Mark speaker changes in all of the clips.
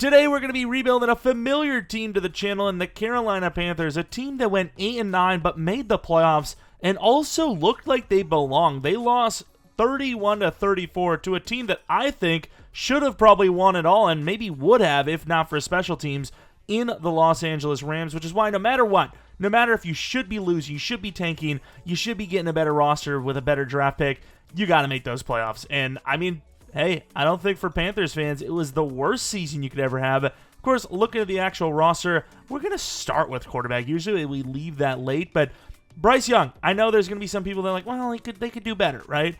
Speaker 1: Today we're going to be rebuilding a familiar team to the channel in the Carolina Panthers, a team that went 8-9 but made the playoffs and also looked like they belonged. They lost 31-34 to a team that I think should have probably won it all and maybe would have if not for special teams in the Los Angeles Rams, which is why no matter what, no matter if you should be losing, you should be tanking, you should be getting a better roster with a better draft pick, you got to make those playoffs. And I mean, hey, I don't think for Panthers fans it was the worst season you could ever have. Of course, looking at the actual roster, we're going to start with quarterback. Usually we leave that late, but Bryce Young, I know there's going to be some people that are like, well, they could do better, right?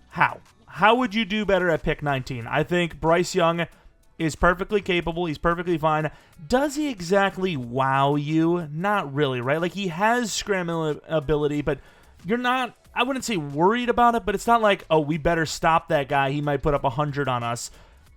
Speaker 1: How? How would you do better at pick 19? I think Bryce Young is perfectly capable. He's perfectly fine. Does he exactly wow you? Not really, right? Like, he has scrambling ability, but you're not, I wouldn't say worried about it, but it's not like, oh, we better stop that guy. He might put up 100 on us.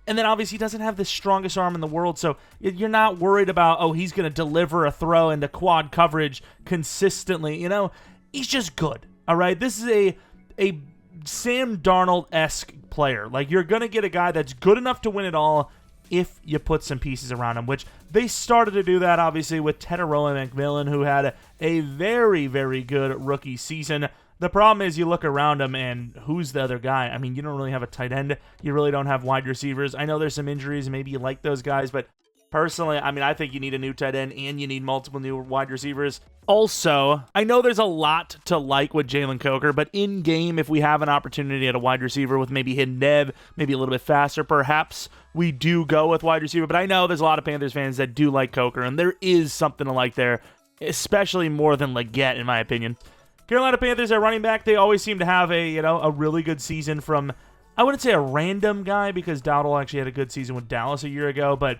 Speaker 1: And then obviously he doesn't have the strongest arm in the world, so you're not worried about, oh, he's going to deliver a throw into quad coverage consistently. You know, he's just good, all right? This is a Sam Darnold-esque player. Like, you're going to get a guy that's good enough to win it all if you put some pieces around him, which they started to do that, obviously, with Jeromepkr, who had a very, very good rookie season. The problem is you look around him, and who's the other guy? I mean, you don't really have a tight end. You really don't have wide receivers. I know there's some injuries, and maybe you like those guys, but personally, I mean, I think you need a new tight end, and you need multiple new wide receivers. Also, I know there's a lot to like with Jeromepkr, but in-game, if we have an opportunity at a wide receiver with maybe hidden dev, maybe a little bit faster, perhaps we do go with wide receiver. But I know there's a lot of Panthers fans that do like Coker, and there is something to like there, especially more than Leggett, in my opinion. Carolina Panthers at running back, they always seem to have a really good season from, I wouldn't say a random guy, because Dowdle actually had a good season with Dallas a year ago, but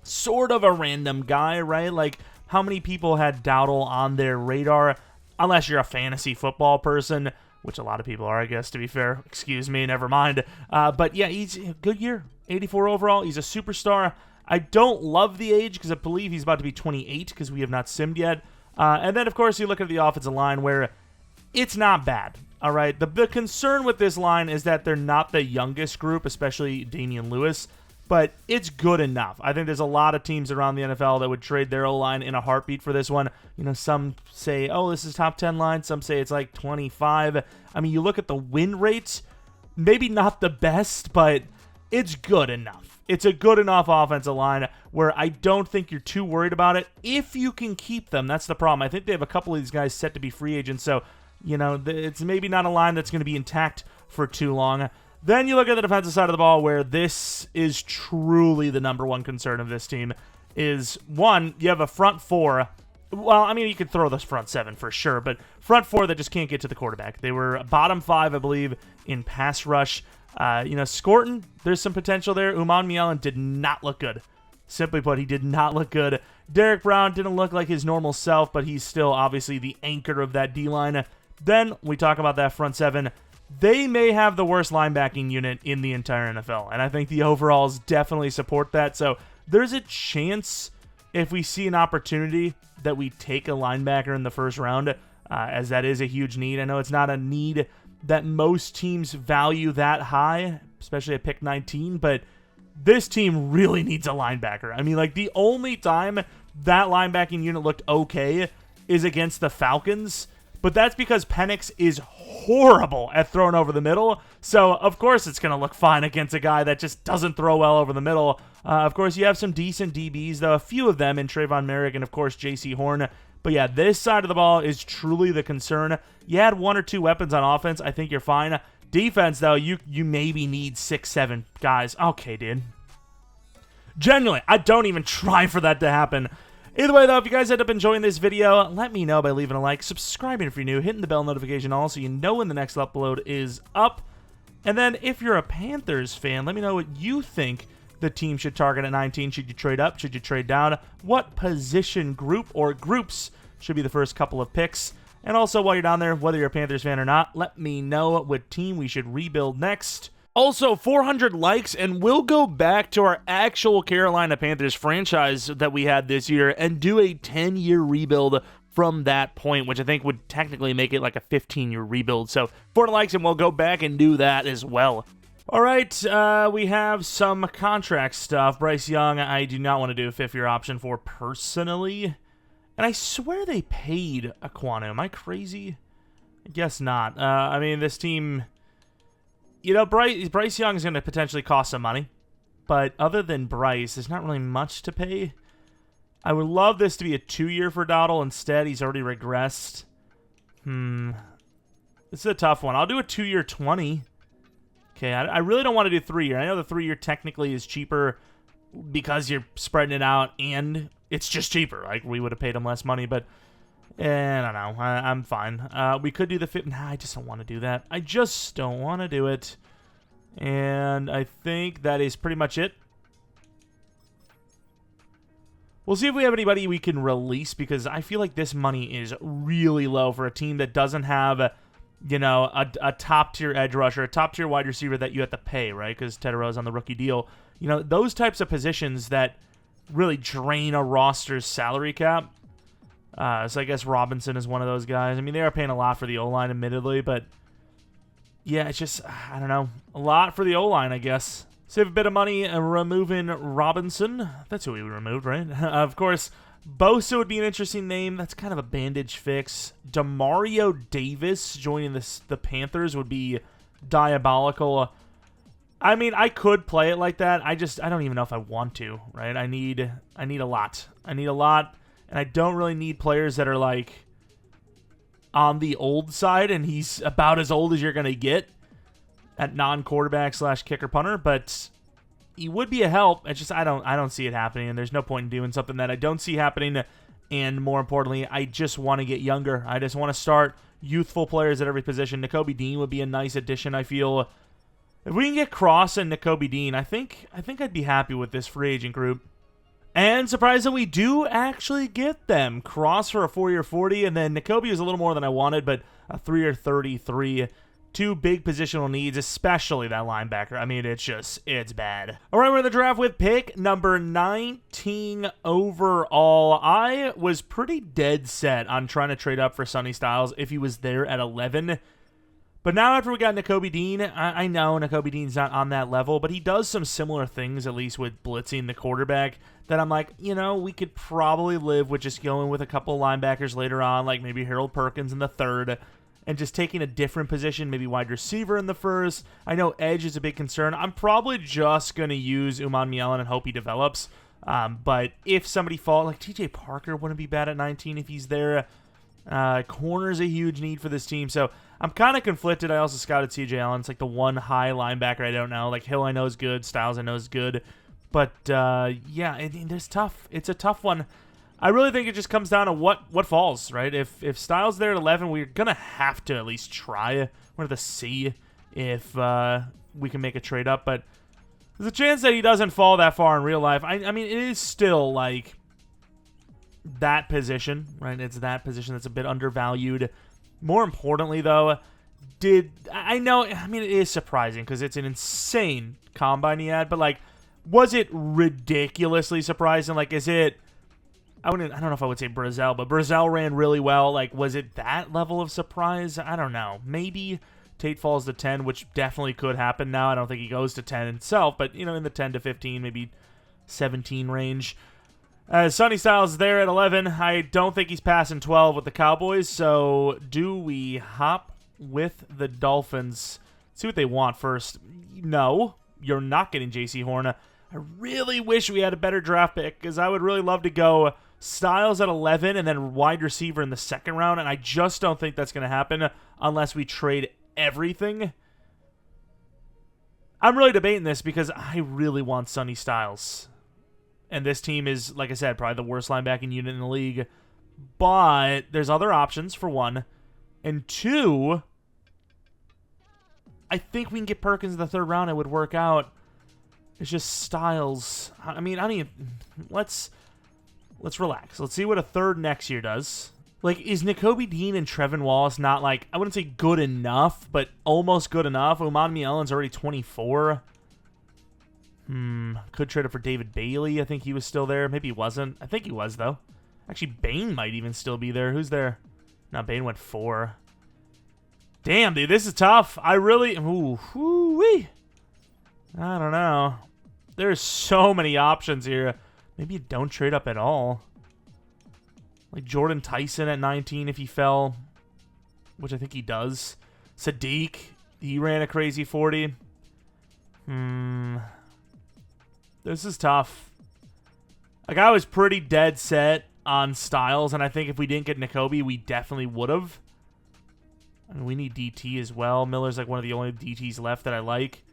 Speaker 1: sort of a random guy, right? Like, how many people had Dowdle on their radar, unless you're a fantasy football person, which a lot of people are, I guess, to be fair. Excuse me, never mind. But yeah, he's a good year. 84 overall. He's a superstar. I don't love the age because I believe he's about to be 28 because we have not simmed yet. And then, of course, you look at the offensive line where it's not bad. All right. The concern with this line is that they're not the youngest group, especially Damian Lewis, but it's good enough. I think there's a lot of teams around the NFL that would trade their O-line in a heartbeat for this one. You know, some say, oh, this is top 10 line. Some say it's like 25. I mean, you look at the win rates, maybe not the best, but it's good enough. It's a good enough offensive line where I don't think you're too worried about it if you can keep them. That's the problem. I think they have a couple of these guys set to be free agents, so, you know, it's maybe not a line that's going to be intact for too long. Then you look at the defensive side of the ball where this is truly the number one concern of this team is, one, you have a front four. Well, I mean, you could throw this front seven for sure, but front four that just can't get to the quarterback. They were bottom five, I believe, in pass rush. Scorton, there's some potential there. Uman Mielen did not look good. Simply put, he did not look good. Derek Brown didn't look like his normal self, but he's still obviously the anchor of that D-line. Then we talk about that front seven. They may have the worst linebacking unit in the entire NFL, and I think the overalls definitely support that. So there's a chance if we see an opportunity that we take a linebacker in the first round, as that is a huge need. I know it's not a need that most teams value that high, especially at pick 19, but this team really needs a linebacker. I mean, like, the only time that linebacking unit looked okay is against the Falcons, but that's because Penix is horrible at throwing over the middle. So, of course, it's going to look fine against a guy that just doesn't throw well over the middle. Of course, you have some decent DBs, though, a few of them in Trayvon Merrick and, of course, J.C. Horn. But, yeah, this side of the ball is truly the concern. You had one or two weapons on offense. I think you're fine. Defense, though, you maybe need 6-7 guys. Okay, dude. Genuinely, I don't even try for that to happen. Either way, though, if you guys end up enjoying this video, let me know by leaving a like, subscribing if you're new, hitting the bell notification all so you know when the next upload is up. And then if you're a Panthers fan, let me know what you think the team should target at 19. Should you trade up? Should you trade down? What position group or groups should be the first couple of picks? And also, while you're down there, whether you're a Panthers fan or not, let me know what team we should rebuild next. Also, 400 likes, and we'll go back to our actual Carolina Panthers franchise that we had this year and do a 10-year rebuild from that point, which I think would technically make it like a 15-year rebuild. So, 400 likes, and we'll go back and do that as well. All right, we have some contract stuff. Bryce Young, I do not want to do a fifth-year option for personally. And I swear they paid Aquanu. Am I crazy? I guess not. I mean, this team, you know, Bryce Young is going to potentially cost some money. But other than Bryce, there's not really much to pay. I would love this to be a 2-year for Dottle. Instead, he's already regressed. This is a tough one. I'll do a 2-year 20. Okay, I really don't want to do 3-year. I know the 3-year technically is cheaper because you're spreading it out, and it's just cheaper. Like, we would have paid him less money, but I don't know. I'm fine. We could do the 5th. Nah, I just don't want to do that. I just don't want to do it. And I think that is pretty much it. We'll see if we have anybody we can release, because I feel like this money is really low for a team that doesn't have, you know, a top-tier edge rusher, a top-tier wide receiver that you have to pay, right? Because Tetero's on the rookie deal. You know, those types of positions that really drain a roster's salary cap. So I guess Robinson is one of those guys. I mean, they are paying a lot for the O-line, admittedly, but yeah, it's just, I don't know, a lot for the O-line, I guess. Save a bit of money removing Robinson. That's who we removed, right? Of course, Bosa would be an interesting name. That's kind of a bandage fix. Demario Davis joining the Panthers would be diabolical. I mean, I could play it like that. I don't even know if I want to, right? I need a lot. I need a lot, and I don't really need players that are like on the old side, and he's about as old as you're going to get at non-quarterback / kicker punter, but he would be a help. It's just I don't see it happening, and there's no point in doing something that I don't see happening. And more importantly, I just want to get younger. I just want to start youthful players at every position. Nakobe Dean would be a nice addition, I feel. If we can get Cross and Nakobe Dean, I think I'd be happy with this free agent group. And surprised that we do actually get them. Cross for a 4-year 40, and then Nakobe was a little more than I wanted, but a 3-year 33. Two big positional needs, especially that linebacker. I mean, it's bad. All right, we're in the draft with pick number 19 overall. I was pretty dead set on trying to trade up for Sonny Styles if he was there at 11. But now after we got Nakobe Dean, I know Nakobe Dean's not on that level, but he does some similar things, at least with blitzing the quarterback, that I'm like, you know, we could probably live with just going with a couple linebackers later on, like maybe Harold Perkins in the 3rd, and just taking a different position, maybe wide receiver in the 1st. I know edge is a big concern. I'm probably just going to use Uman Mielen and hope he develops. But if somebody falls, like TJ Parker wouldn't be bad at 19 if he's there. Corner's a huge need for this team. So I'm kind of conflicted. I also scouted CJ Allen. It's like the one high linebacker I don't know. Like Hill I know is good. Styles I know is good. But yeah, it's tough. It's a tough one. I really think it just comes down to what falls, right? If Styles there at 11, we're going to have to at least try. We're going to have to see if we can make a trade up. But there's a chance that he doesn't fall that far in real life. I mean, it is still like that position, right? It's that position that's a bit undervalued. More importantly, though, it is surprising because it's an insane combine he had. But, like, was it ridiculously surprising? Like, is it... I don't know if I would say Brazel, but Brazel ran really well. Like, was it that level of surprise? I don't know. Maybe Tate falls to 10, which definitely could happen now. I don't think he goes to 10 himself, but, you know, in the 10 to 15, maybe 17 range. Sonny Styles is there at 11. I don't think he's passing 12 with the Cowboys, so do we hop with the Dolphins? See what they want first. No, you're not getting J.C. Horn. I really wish we had a better draft pick, because I would really love to go Styles at 11 and then wide receiver in the 2nd round, and I just don't think that's going to happen unless we trade everything. I'm really debating this because I really want Sonny Styles. And this team is, like I said, probably the worst linebacking unit in the league. But there's other options, for one. And 2, I think we can get Perkins in the 3rd round. It would work out. It's just Styles. I mean, let's relax. Let's see what a 3rd next year does. Like, is Nakobe Dean and Trevin Wallace not, like, I wouldn't say good enough, but almost good enough? Uman Mielen's already 24. Could trade it for David Bailey. I think he was still there. Maybe he wasn't. I think he was, though. Actually, Bain might even still be there. Who's there? No, Bain went 4. Damn, dude, this is tough. I really... Ooh, wee. I don't know. There's so many options here. Maybe you don't trade up at all. Like Jordan Tyson at 19 if he fell, which I think he does. Sadiq, he ran a crazy 40. This is tough. Like, I was pretty dead set on Styles, and I think if we didn't get Nakobe, we definitely would have. I mean, we need DT as well. Miller's like one of the only DTs left that I like.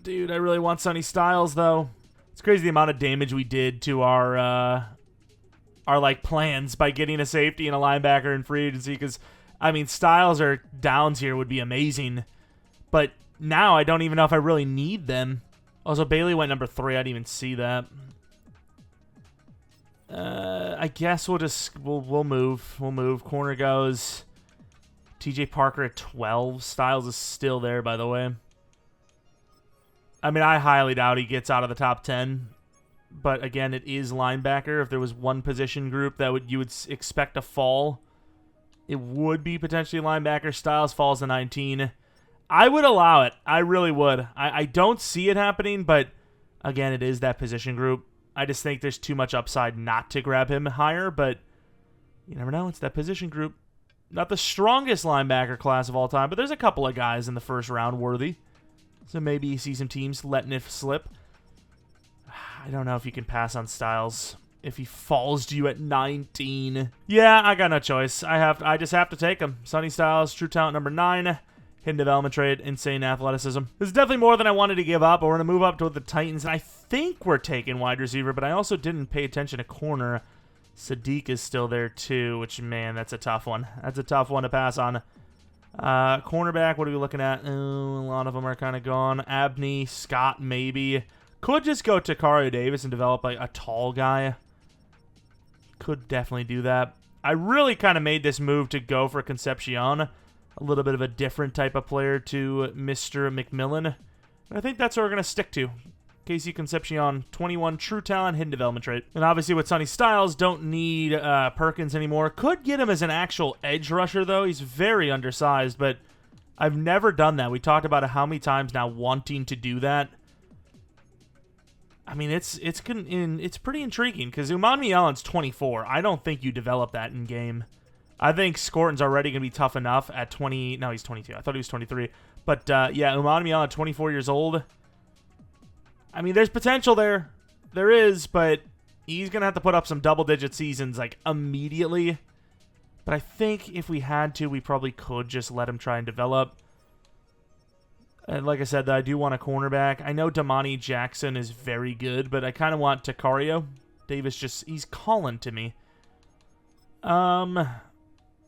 Speaker 1: Dude, I really want Sonny Styles, though. It's crazy the amount of damage we did to our like plans by getting a safety and a linebacker in free agency, because, I mean, Styles or Downs here would be amazing. But now I don't even know if I really need them. Also, Bailey went number 3. I didn't even see that. I guess we'll move. We'll move. Corner goes TJ Parker at 12. Styles is still there, by the way. I mean, I highly doubt he gets out of the top 10. But again, it is linebacker. If there was one position group that you would expect to fall, it would be potentially linebacker. Styles falls to 19. I would allow it. I really would. I don't see it happening, but again, it is that position group. I just think there's too much upside not to grab him higher, but you never know. It's that position group. Not the strongest linebacker class of all time, but there's a couple of guys in the first round worthy. So maybe you see some teams letting it slip. I don't know if you can pass on Styles if he falls to you at 19. Yeah, I got no choice. I just have to take him. Sonny Styles, true talent number 9. Hidden development trade, insane athleticism. This is definitely more than I wanted to give up, but we're going to move up to the Titans. I think we're taking wide receiver, but I also didn't pay attention to corner. Sadiq is still there too, which, man, that's a tough one. That's a tough one to pass on. Cornerback, what are we looking at? A lot of them are kind of gone. Abney, Scott, maybe. Could just go to Carolina Davis and develop like a tall guy. Could definitely do that. I really kind of made this move to go for Concepcion. A little bit of a different type of player to Mr. McMillan. And I think that's what we're going to stick to. KC Concepcion, 21, true talent, hidden development trait. And obviously with Sonny Styles, don't need Perkins anymore. Could get him as an actual edge rusher, though. He's very undersized, but I've never done that. We talked about it how many times now wanting to do that. I mean, it's pretty intriguing because Umani Allen's 24. I don't think you develop that in game. I think Scorton's already going to be tough enough at 20. No, he's 22. I thought he was 23. But, yeah, Umani Allen, 24 years old. I mean, there's potential there. There is, but he's going to have to put up some double-digit seasons, like, immediately. But I think if we had to, we probably could just let him try and develop. And like I said, I do want a cornerback. I know Damani Jackson is very good, but I kind of want Takario. Davis he's calling to me.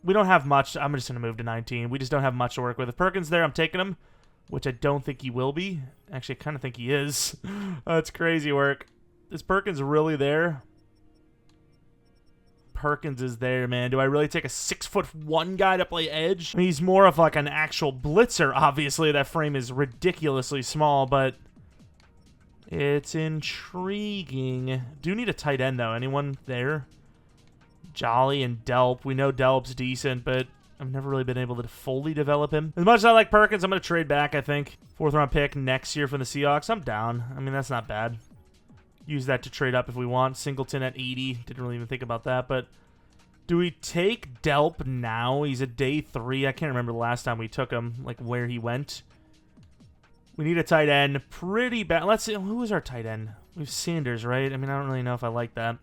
Speaker 1: We don't have much. I'm just going to move to 19. We just don't have much to work with. If Perkins there, I'm taking him, which I don't think he will be. Actually, I kind of think he is. That's crazy work. Is Perkins really there? Perkins is there, man. Do I really take a 6'1" guy to play edge? I mean, he's more of like an actual blitzer, obviously. That frame is ridiculously small, but it's intriguing. Do need a tight end, though. Anyone there? Jolly and Delp. We know Delp's decent, but I've never really been able to fully develop him. As much as I like Perkins, I'm going to trade back, I think. 4th round pick next year from the Seahawks. I'm down. I mean, that's not bad. Use that to trade up if we want. Singleton at 80. Didn't really even think about that, but do we take Delp now? He's a day 3. I can't remember the last time we took him, like where he went. We need a tight end. Pretty bad. Let's see. Who is our tight end? We have Sanders, right? I mean, I don't really know if I like that.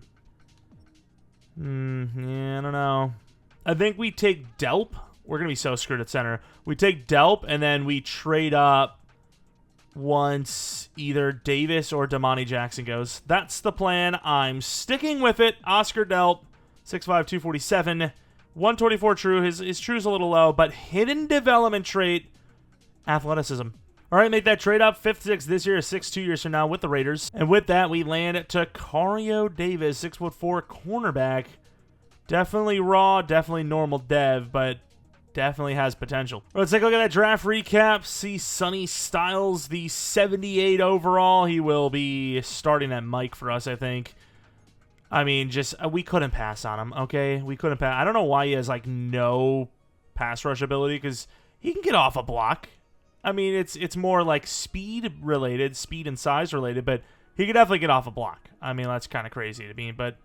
Speaker 1: Yeah, I don't know. I think we take Delp. We're going to be so screwed at center. We take Delp, and then we trade up once either Davis or Damani Jackson goes. That's the plan. I'm sticking with it. Oscar Delp, 6'5", 247, 124 true. His true's a little low, but hidden development trait, athleticism. All right, make that trade up. 5th, 6th this year, 6th 2 years from now with the Raiders. And with that, we land Takario Davis, 6'4", cornerback. Definitely raw, definitely normal dev, but definitely has potential. Let's take a look at that draft recap. See Sonny Styles, the 78 overall. He will be starting at Mike for us, I think. I mean, just we couldn't pass on him, okay? We couldn't pass. I don't know why he has, like, no pass rush ability, because he can get off a block. I mean, it's more like speed related, speed and size related, but he could definitely get off a block. I mean, that's kind of crazy to me, but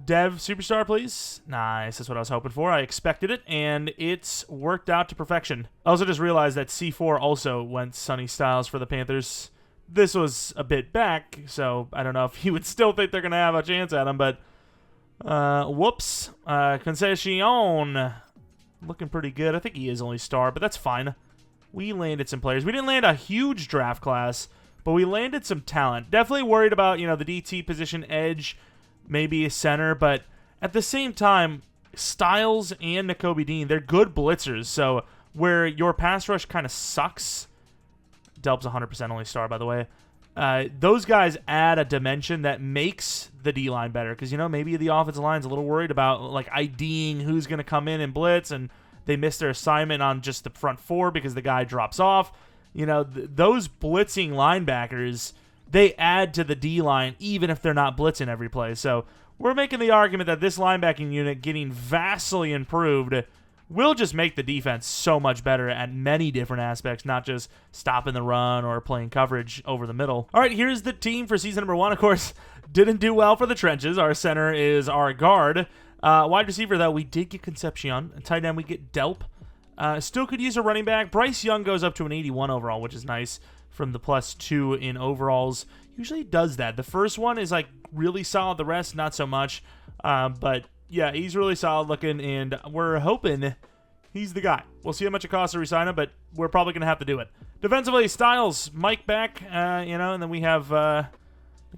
Speaker 1: Dev Superstar, please. Nice, that's what I was hoping for. I expected it, and it's worked out to perfection. I also just realized that C4 also went Sonny Styles for the Panthers. This was a bit back, so I don't know if you would still think they're going to have a chance at him, but whoops. Concession. Looking pretty good. I think he is only star, but that's fine. We landed some players. We didn't land a huge draft class, but we landed some talent. Definitely worried about, you know, the DT position, edge, maybe a center, but at the same time, Styles and Nakobe Dean, they're good blitzers, so where your pass rush kind of sucks, Delp's 100% only star, by the way, those guys add a dimension that makes the D-line better, because, you know, maybe the offensive line's a little worried about, like, IDing who's going to come in and blitz, and they miss their assignment on just the front four because the guy drops off. You know, those blitzing linebackers, they add to the D-line even if they're not blitzing every play. So we're making the argument that this linebacking unit getting vastly improved will just make the defense so much better at many different aspects, not just stopping the run or playing coverage over the middle. All right, here's the team for season number 1. Of course, didn't do well for the trenches. Our center is our guard. Wide receiver, though, we did get Concepcion. Tight end, we get Delp. Still could use a running back. Bryce Young goes up to an 81 overall, which is nice from the +2 in overalls. Usually does that. The first one is, like, really solid. The rest, not so much. But, yeah, he's really solid looking, and we're hoping he's the guy. We'll see how much it costs to resign him, but we're probably going to have to do it. Defensively, Styles, Mike back, you know, and then we have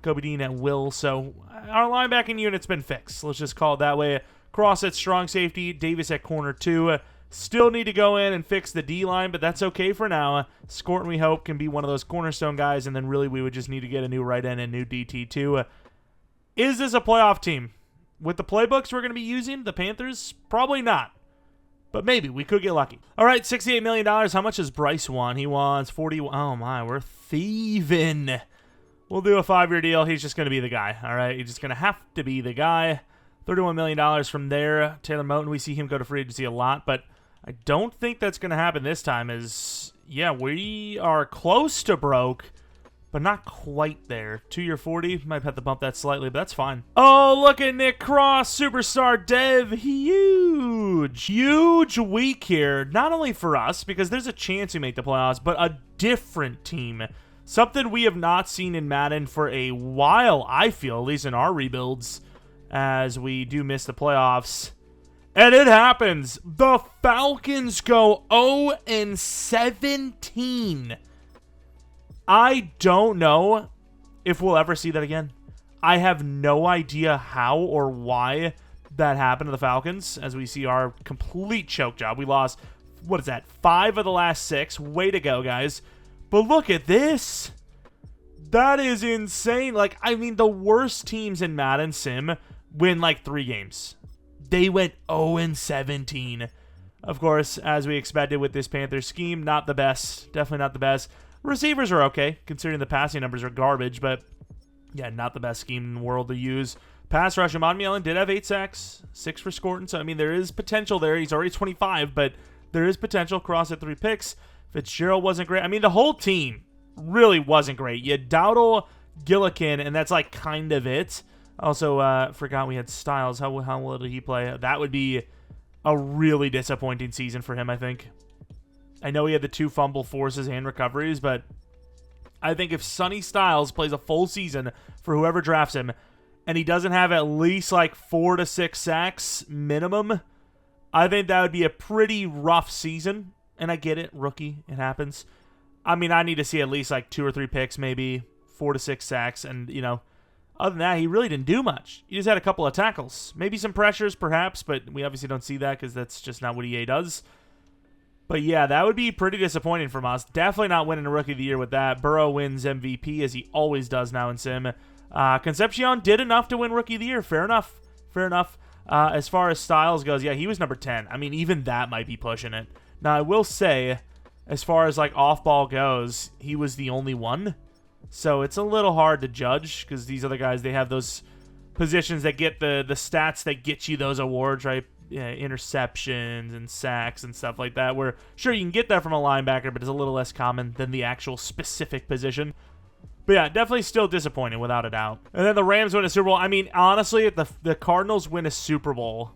Speaker 1: Kobe Dean at will. So our linebacking unit's been fixed. Let's just call it that way. Cross at strong safety. Davis at corner 2. Still need to go in and fix the D-line, but that's okay for now. Scorton, we hope, can be one of those cornerstone guys, and then really we would just need to get a new right end and new DT too. Is this a playoff team? With the playbooks we're going to be using, the Panthers? Probably not. But maybe. We could get lucky. All right, $68 million. How much does Bryce want? He wants 40. Oh, my. We're thieving. We'll do a 5-year deal. He's just going to be the guy, all right? He's just going to have to be the guy. $31 million from there. Taylor Moton, we see him go to free agency a lot, but I don't think that's going to happen this time as, yeah, we are close to broke, but not quite there. 2-year 40. Might have to bump that slightly, but that's fine. Oh, look at Nick Cross, superstar Dev. Huge. Huge week here. Not only for us, because there's a chance we make the playoffs, but a different team. Something we have not seen in Madden for a while, I feel, at least in our rebuilds, as we do miss the playoffs. And it happens. The Falcons go 0-17. I don't know if we'll ever see that again. I have no idea how or why that happened to the Falcons, as we see our complete choke job. We lost, what is that, 5 of the last 6. Way to go, guys. But look at this. That is insane. Like, I mean, the worst teams in Madden Sim win like 3 games. They went 0-17. Of course, as we expected with this Panthers scheme, not the best. Definitely not the best. Receivers are okay, considering the passing numbers are garbage, but yeah, not the best scheme in the world to use. Pass rush, Amon Mielin did have 8 sacks, 6 for Scorton, so I mean, there is potential there. He's already 25, but there is potential. Cross at 3 picks. Fitzgerald wasn't great. I mean, the whole team really wasn't great. You had Dowdle, Gillikin, and that's like kind of it. Also, forgot we had Styles. How well did he play? That would be a really disappointing season for him, I think. I know he had the 2 fumble forces and recoveries, but I think if Sonny Styles plays a full season for whoever drafts him, and he doesn't have at least like 4 to 6 sacks minimum, I think that would be a pretty rough season. And I get it, rookie, it happens. I mean, I need to see at least like 2 or 3 picks, maybe 4 to 6 sacks, and, you know, other than that, he really didn't do much. He just had a couple of tackles. Maybe some pressures, perhaps, but we obviously don't see that because that's just not what EA does. But yeah, that would be pretty disappointing from us. Definitely not winning a Rookie of the Year with that. Burrow wins MVP, as he always does now in Sim. Concepcion did enough to win Rookie of the Year. Fair enough. Fair enough. As far as Styles goes, yeah, he was number 10. I mean, even that might be pushing it. Now, I will say, as far as like off-ball goes, he was the only one. So it's a little hard to judge because these other guys, they have those positions that get the stats that get you those awards, right? interceptions and sacks and stuff like that, where sure you can get that from a linebacker, but it's a little less common than the actual specific position. But yeah, definitely still disappointing without a doubt. And then the Rams win a Super Bowl. I mean, honestly, if the Cardinals win a Super Bowl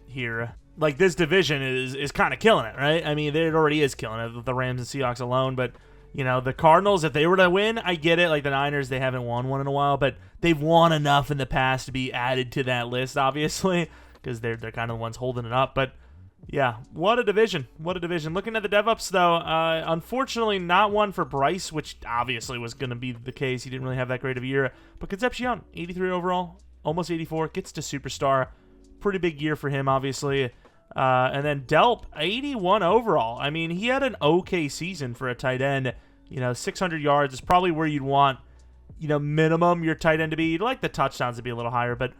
Speaker 1: here, like, this division is kind of killing it, right? I mean, it already is killing it, the Rams and Seahawks alone, but you know, the Cardinals, if they were to win, I get it. Like, the Niners, they haven't won one in a while, but they've won enough in the past to be added to that list, obviously, because they're kind of the ones holding it up. But yeah, what a division. What a division. Looking at the dev-ups, though, unfortunately not one for Bryce, which obviously was going to be the case. He didn't really have that great of a year. But Concepcion, 83 overall, almost 84, gets to Superstar. Pretty big year for him, obviously. And then Delp, 81 overall. I mean, he had an okay season for a tight end. You know, 600 yards is probably where you'd want, you know, minimum your tight end to be. You'd like the touchdowns to be a little higher, but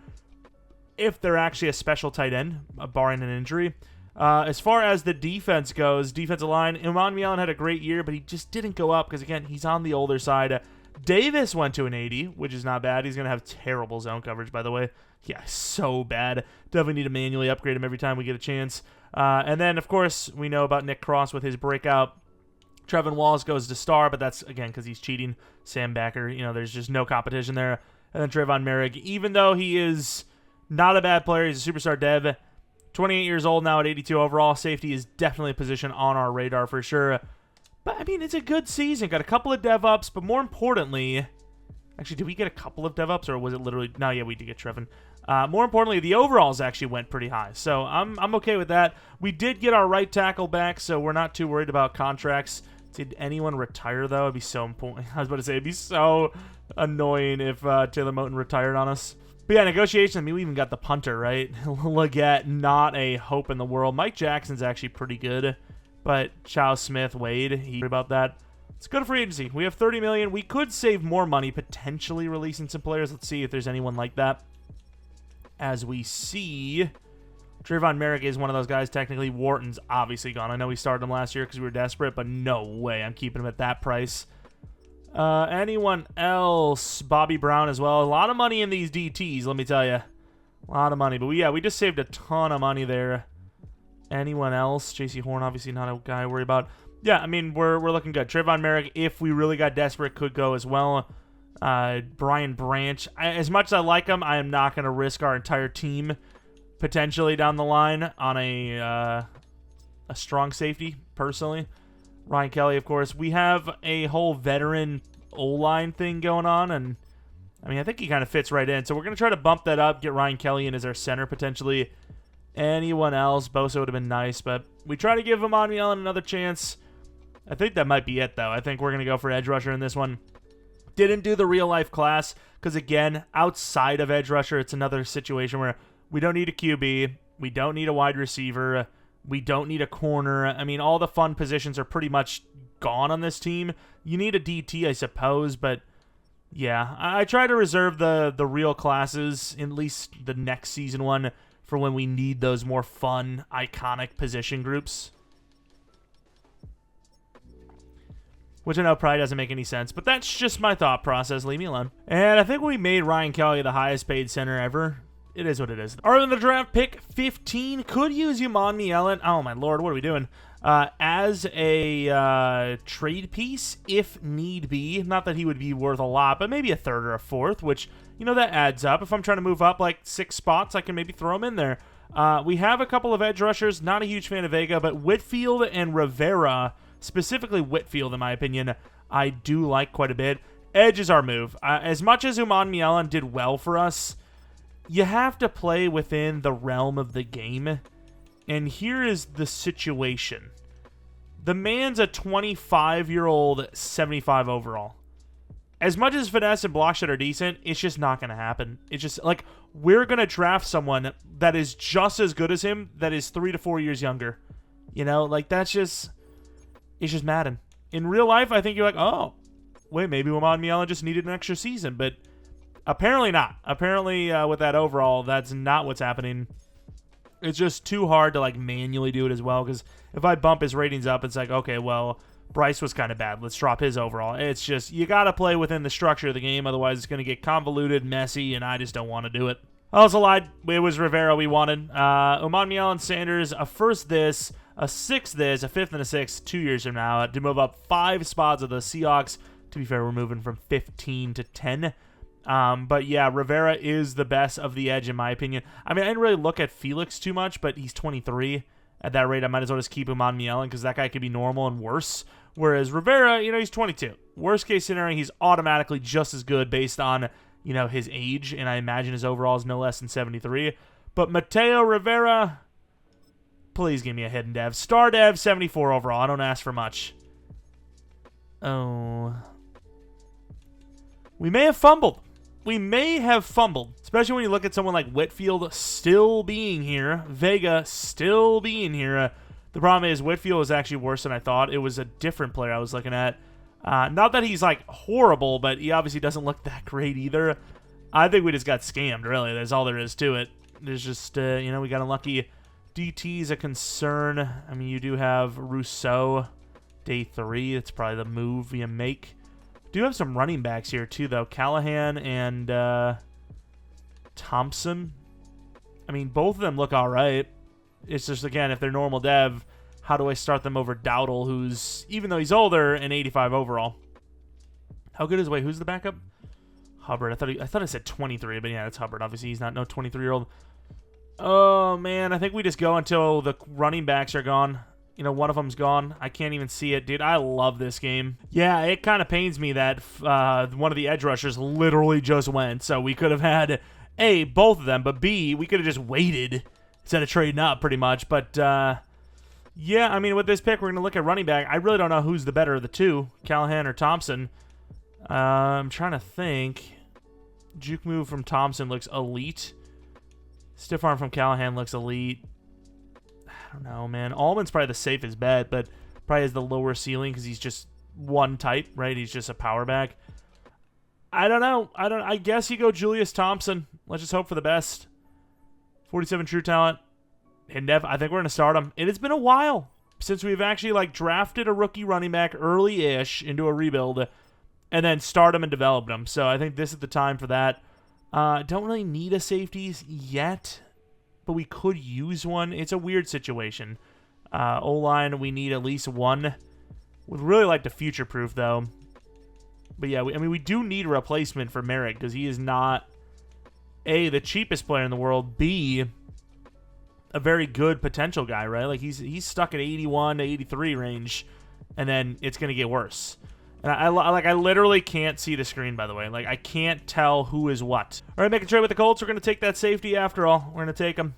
Speaker 1: if they're actually a special tight end, barring an injury. As far as the defense goes, defensive line, Emmanuel Allen had a great year, but he just didn't go up because, again, he's on the older side. Davis went to an 80, which is not bad. He's going to have terrible zone coverage, by the way. Yeah, so bad. Definitely need to manually upgrade him every time we get a chance. And then, of course, we know about Nick Cross with his breakout. Trevin Walls goes to star, but that's, again, because he's cheating. Sam Backer, you know, there's just no competition there. And then Trayvon Merrick, even though he is not a bad player, he's a superstar dev. 28 years old now at 82 overall. Safety is definitely a position on our radar for sure. But, I mean, it's a good season. Got a couple of dev ups, but more importantly, actually, did we get a couple of dev ups, or was it literally? No, yeah, we did get Trevin. More importantly, the overalls actually went pretty high, so I'm okay with that. We did get our right tackle back, so we're not too worried about contracts. Did anyone retire, though? It'd be so important. I was about to say, it'd be so annoying if Taylor Moton retired on us. But yeah, negotiation, I mean, we even got the punter, right? Leggett, not a hope in the world. Mike Jackson's actually pretty good, but Chow Smith, Wade, he about that. It's good free agency. We have $30 million. We could save more money, potentially releasing some players. Let's see if there's anyone like that. As we see, Trayvon Merrick is one of those guys. Technically, Wharton's obviously gone. I know we started him last year because we were desperate, but no way I'm keeping him at that price. Anyone else? Bobby Brown as well. A lot of money in these DTs, let me tell you. A lot of money. But we just saved a ton of money there. Anyone else? JC Horn, obviously not a guy I worry about. Yeah, I mean, we're looking good. Trayvon Merrick, if we really got desperate, could go as well. Brian Branch, as much as I like him, I am not going to risk our entire team potentially down the line on a strong safety, personally. Ryan Kelly, of course. We have a whole veteran O-line thing going on, and I mean, I think he kind of fits right in. So we're going to try to bump that up, get Ryan Kelly in as our center potentially. Anyone else? Bosa would have been nice, but we try to give Emmanuel Allen another chance. I think that might be it, though. I think we're going to go for edge rusher in this one. Didn't do the real-life class because, again, outside of edge rusher, it's another situation where we don't need a QB, we don't need a wide receiver, we don't need a corner. I mean, all the fun positions are pretty much gone on this team. You need a DT, I suppose, but yeah, I try to reserve the real classes, at least the next season one, for when we need those more fun, iconic position groups. Which I know probably doesn't make any sense, but that's just my thought process. Leave me alone. And I think we made Ryan Kelly the highest paid center ever. It is what it is. Early in the draft, pick 15. Could use Emmanuel Allen. Oh, my Lord. What are we doing? As a trade piece, if need be. Not that he would be worth a lot, but maybe a third or a fourth, which, you know, that adds up. If I'm trying to move up like 6 spots, I can maybe throw him in there. We have a couple of edge rushers. Not a huge fan of Vega, but Whitfield and Rivera, specifically Whitfield, in my opinion, I do like quite a bit. Edge is our move. As much as Emmanuel Allen did well for us, you have to play within the realm of the game. And here is the situation. The man's a 25-year-old, 75 overall. As much as finesse and block shot are decent, it's just not going to happen. It's just, like, we're going to draft someone that is just as good as him that is 3 to 4 years younger. You know, like, that's just... It's just Madden. In real life, I think you're like, oh, wait, maybe Emmanuel Allen just needed an extra season, but apparently not. Apparently, with that overall, that's not what's happening. It's just too hard to, like, manually do it as well, because if I bump his ratings up, it's like, okay, well, Bryce was kind of bad. Let's drop his overall. It's just, you got to play within the structure of the game, otherwise it's going to get convoluted, messy, and I just don't want to do it. I also lied. It was Rivera we wanted. Umanmiel and Sanders, a first this, a sixth this, a fifth and a sixth 2 years from now to move up 5 spots of the Seahawks. To be fair, we're moving from 15 to 10. But yeah, Rivera is the best of the edge in my opinion. I mean, I didn't really look at Felix too much, but he's 23. At that rate, I might as well just keep him on Mielen because that guy could be normal and worse. Whereas Rivera, he's 22. Worst case scenario, he's automatically just as good based on, his age, and I imagine his overall is no less than 73. But Mateo Rivera, please give me a hidden dev. Star dev, 74 overall. I don't ask for much. Oh. We may have fumbled. Especially when you look at someone like Whitfield still being here, Vega still being here. The problem is Whitfield is actually worse than I thought. It was a different player I was looking at. Not that he's horrible, but he obviously doesn't look that great either. I think we just got scammed, really. That's all there is to it. There's just, we got unlucky. DT is a concern. I mean, you do have Rousseau, day 3. It's probably the move you make. Do have some running backs here too, though. Callahan and Thompson. I mean, both of them look all right. It's just, again, if they're normal dev, how do I start them over Dowdle, who's, even though he's older, an 85 overall? How good is, wait, who's the backup? Hubbard. I thought I said 23, but yeah, it's Hubbard. Obviously, he's not no 23-year-old. Oh, man, I think we just go until the running backs are gone. One of them's gone. I can't even see it. Dude, I love this game. Yeah, it kind of pains me that one of the edge rushers literally just went. So we could have had, A, both of them, but B, we could have just waited instead of trading up pretty much. But, yeah, I mean, with this pick, we're going to look at running back. I really don't know who's the better of the two, Callahan or Thompson. I'm trying to think. Juke move from Thompson looks elite. Stiff arm from Callahan looks elite. I don't know, man. Allman's probably the safest bet, but probably has the lower ceiling because he's just one type, right? He's just a power back. I don't know. I guess you go Julius Thompson. Let's just hope for the best. 47 true talent. And I think we're going to start him. It has been a while since we've actually drafted a rookie running back early-ish into a rebuild and then start him and develop him. So I think this is the time for that. Don't really need a safety yet, but we could use one. It's a weird situation. O-line, we need at least one. Would really like to future-proof, though. But yeah, we do need a replacement for Merrick because he is not, A, the cheapest player in the world, B, a very good potential guy, right? He's stuck at 81 to 83 range, and then it's going to get worse. And I literally can't see the screen, by the way. I can't tell who is what. All right, making trade with the Colts. We're going to take that safety after all. We're going to take him.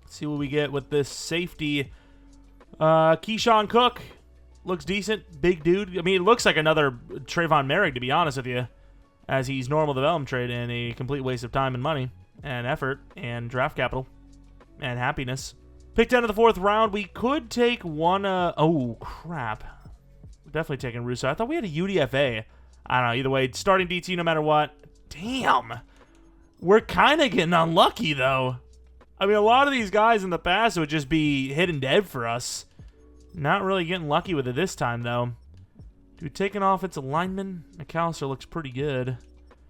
Speaker 1: See what we get with this safety. Keyshawn Cook looks decent. Big dude. I mean, it looks like another Trayvon Merrick, to be honest with you, as he's normal development trade and a complete waste of time and money and effort and draft capital and happiness. Pick 10 of the 4th round. We could take one. Oh, crap. We're definitely taking Russo. I thought we had a UDFA. I don't know. Either way, starting DT no matter what. Damn. We're kind of getting unlucky, though. I mean, a lot of these guys in the past would just be hidden dead for us. Not really getting lucky with it this time, though. Do we take an offensive lineman? McAllister looks pretty good.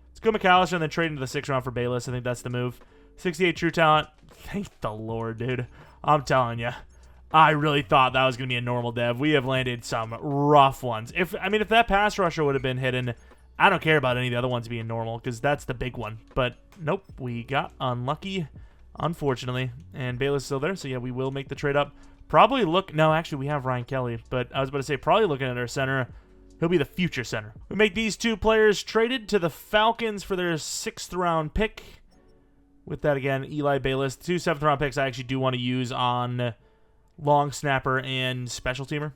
Speaker 1: Let's go McAllister and then trade into the 6th round for Bayless. I think that's the move. 68 true talent. Thank the Lord, dude. I'm telling you. I really thought that was going to be a normal dev. We have landed some rough ones. If that pass rusher would have been hidden, I don't care about any of the other ones being normal because that's the big one. But nope, we got unlucky, unfortunately. And Bayless is still there, so yeah, we will make the trade up. Probably look... No, actually, we have Ryan Kelly. But I was about to say, probably looking at our center. He'll be the future center. We make these two players traded to the Falcons for their 6th round pick. With that, again, Eli Bayless. 2 7th round picks I actually do want to use on long snapper and special teamer.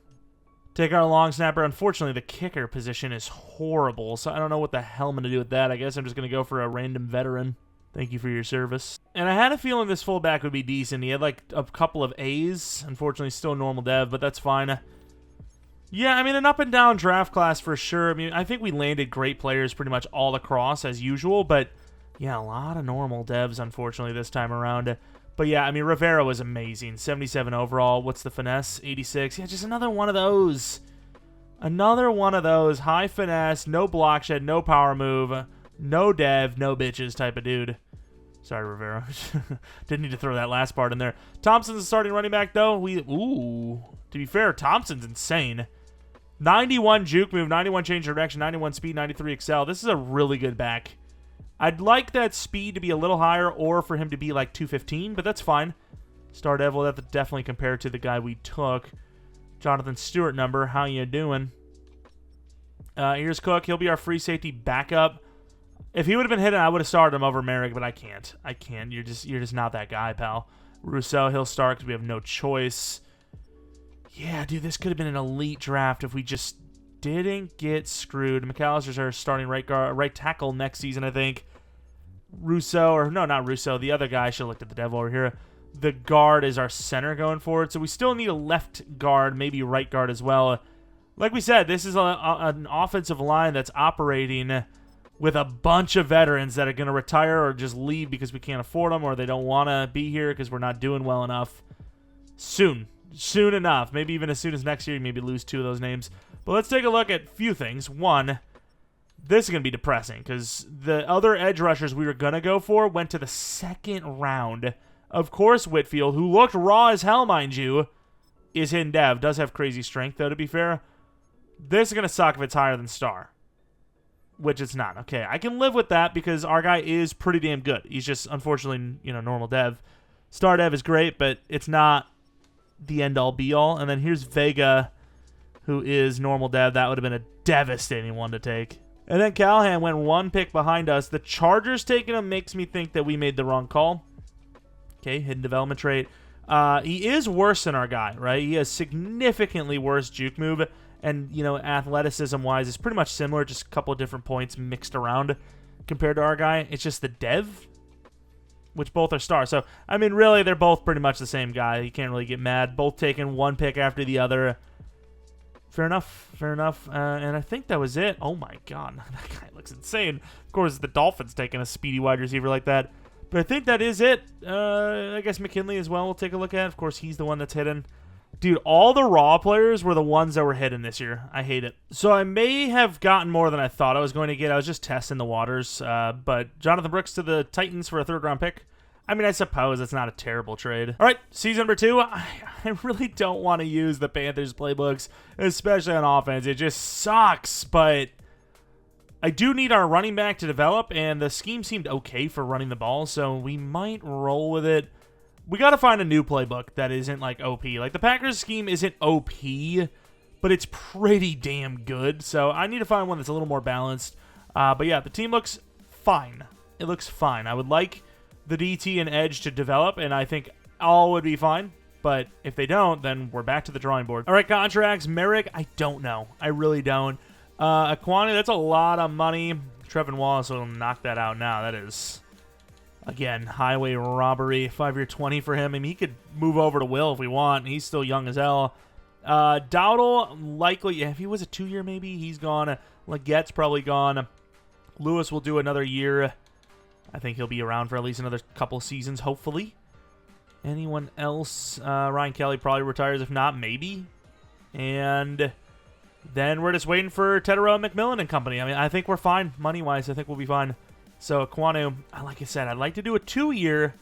Speaker 1: Take our long snapper. Unfortunately, the kicker position is horrible, so I don't know what the hell I'm going to do with that. I guess I'm just going to go for a random veteran. Thank you for your service. And I had a feeling this fullback would be decent. He had a couple of A's. Unfortunately, still normal dev, but that's fine. Yeah, I mean, an up-and-down draft class for sure. I mean, I think we landed great players pretty much all across as usual, but yeah, a lot of normal devs, unfortunately, this time around. But yeah, I mean, Rivera was amazing. 77 overall. What's the finesse? 86. Yeah, just another one of those. Another one of those. High finesse, no block shed, no power move, no dev, no bitches type of dude. Sorry, Rivera. Didn't need to throw that last part in there. Thompson's the starting running back, though. To be fair, Thompson's insane. 91 juke move, 91 change of direction, 91 speed, 93 excel. This is a really good back. I'd like that speed to be a little higher or for him to be like 215, but that's fine. Star Devil, that definitely compared to the guy we took. Jonathan Stewart number. How you doing? Here's Cook. He'll be our free safety backup. If he would have been hidden, I would have started him over Merrick, but I can't. I can't. You're just not that guy, pal. Rousseau, he'll start because we have no choice. Yeah, dude, this could have been an elite draft if we just didn't get screwed. McAllister's our starting right tackle next season, I think. Rousseau, or no, not Rousseau. The other guy, I should have looked at the devil over here. The guard is our center going forward, so we still need a left guard, maybe right guard as well. Like we said, this is an offensive line that's operating with a bunch of veterans that are going to retire or just leave because we can't afford them or they don't want to be here because we're not doing well enough. Soon enough. Maybe even as soon as next year, maybe lose 2 of those names. But let's take a look at a few things. One, this is going to be depressing because the other edge rushers we were going to go for went to the second round. Of course, Whitfield, who looked raw as hell, mind you, is hidden dev. Does have crazy strength, though, to be fair. This is going to suck if it's higher than star. Which it's not. Okay, I can live with that because our guy is pretty damn good. He's just, unfortunately, normal dev. Star dev is great, but it's not the end-all, be-all. And then here's Vega, who is normal dev. That would have been a devastating one to take. And then Callahan went 1 pick behind us. The Chargers taking him makes me think that we made the wrong call. Okay, hidden development trait. He is worse than our guy, right? He has significantly worse juke move. And, athleticism-wise, it's pretty much similar, just a couple of different points mixed around compared to our guy. It's just the dev, which both are stars. So, I mean, really, they're both pretty much the same guy. You can't really get mad. Both taking 1 pick after the other. Fair enough. And I think that was it. Oh, my God. That guy looks insane. Of course, the Dolphins taking a speedy wide receiver like that. But I think that is it. I guess McKinley as well we'll take a look at. Of course, he's the one that's hidden. Dude, all the raw players were the ones that were hidden this year. I hate it. So I may have gotten more than I thought I was going to get. I was just testing the waters. But Jonathan Brooks to the Titans for a 3rd-round pick. I mean, I suppose it's not a terrible trade. All right, season number 2. I really don't want to use the Panthers playbooks, especially on offense. It just sucks, but I do need our running back to develop, and the scheme seemed okay for running the ball, so we might roll with it. We got to find a new playbook that isn't like OP. Like the Packers scheme isn't OP, but it's pretty damn good. So I need to find one that's a little more balanced. But yeah, the team looks fine. It looks fine. I would like the DT and edge to develop, and I think all would be fine. But if they don't, then we're back to the drawing board. All right, contracts. Merrick, I don't know. I really don't. Aquani, that's a lot of money. Trevin Wallace will knock that out now. That is... Again, highway robbery, 5-year 20 for him. I mean, he could move over to Will if we want. He's still young as hell. Dowdle, likely, if he was a 2-year maybe, he's gone. Legette's probably gone. Lewis will do another year. I think he'll be around for at least another couple seasons, hopefully. Anyone else? Ryan Kelly probably retires. If not, maybe. And then we're just waiting for Tedero, McMillan and company. I mean, I think we're fine. Money-wise, I think we'll be fine. So, Kwanu, like I said, I'd like to do a 2-year.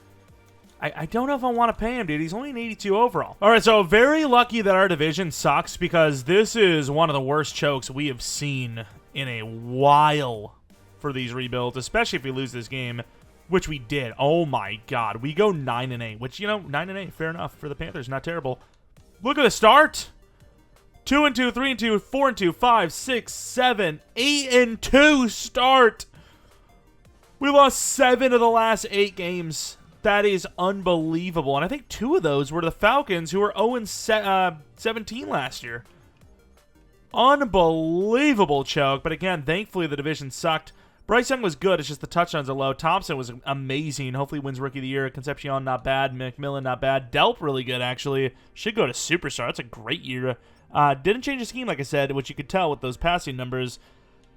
Speaker 1: I don't know if I want to pay him, dude. He's only an 82 overall. All right, so very lucky that our division sucks because this is one of the worst chokes we have seen in a while for these rebuilds, especially if we lose this game, which we did. Oh, my God. We go 9-8, which, 9-8, fair enough for the Panthers. Not terrible. Look at the start. 2-2, 3-2, 4-2, 5, 6, 7, 8-2 start. We lost 7 of the last 8 games. That is unbelievable. And I think 2 of those were the Falcons, who were 0-17 last year. Unbelievable choke. But again, thankfully the division sucked. Bryce Young was good. It's just the touchdowns are low. Thompson was amazing. Hopefully wins Rookie of the Year. Concepcion, not bad. McMillan, not bad. Delp, really good, actually. Should go to Superstar. That's a great year. Didn't change the scheme, like I said, which you could tell with those passing numbers.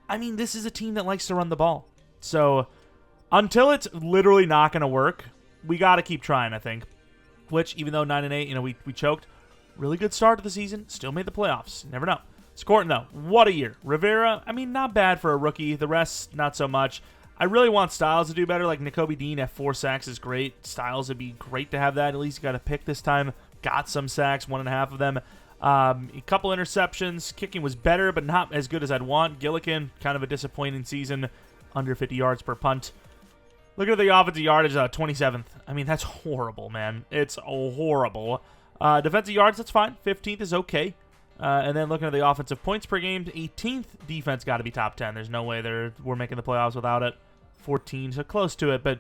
Speaker 1: I mean, this is a team that likes to run the ball. So... until it's literally not going to work, we got to keep trying, I think. Which, even though 9-8, we choked. Really good start to the season. Still made the playoffs. You never know. Scorton, though. What a year. Rivera, I mean, not bad for a rookie. The rest, not so much. I really want Styles to do better. Like, Nakobe Dean at 4 sacks is great. Styles would be great to have that. At least he got a pick this time. Got some sacks, 1.5 of them. A couple interceptions. Kicking was better, but not as good as I'd want. Gillikin, kind of a disappointing season. Under 50 yards per punt. Look at the offensive yardage, 27th. I mean, that's horrible, man. It's horrible. Defensive yards, that's fine. 15th is okay. And then looking at the offensive points per game, 18th. Defense got to be top 10. There's no way we're making the playoffs without it. 14, so close to it. But,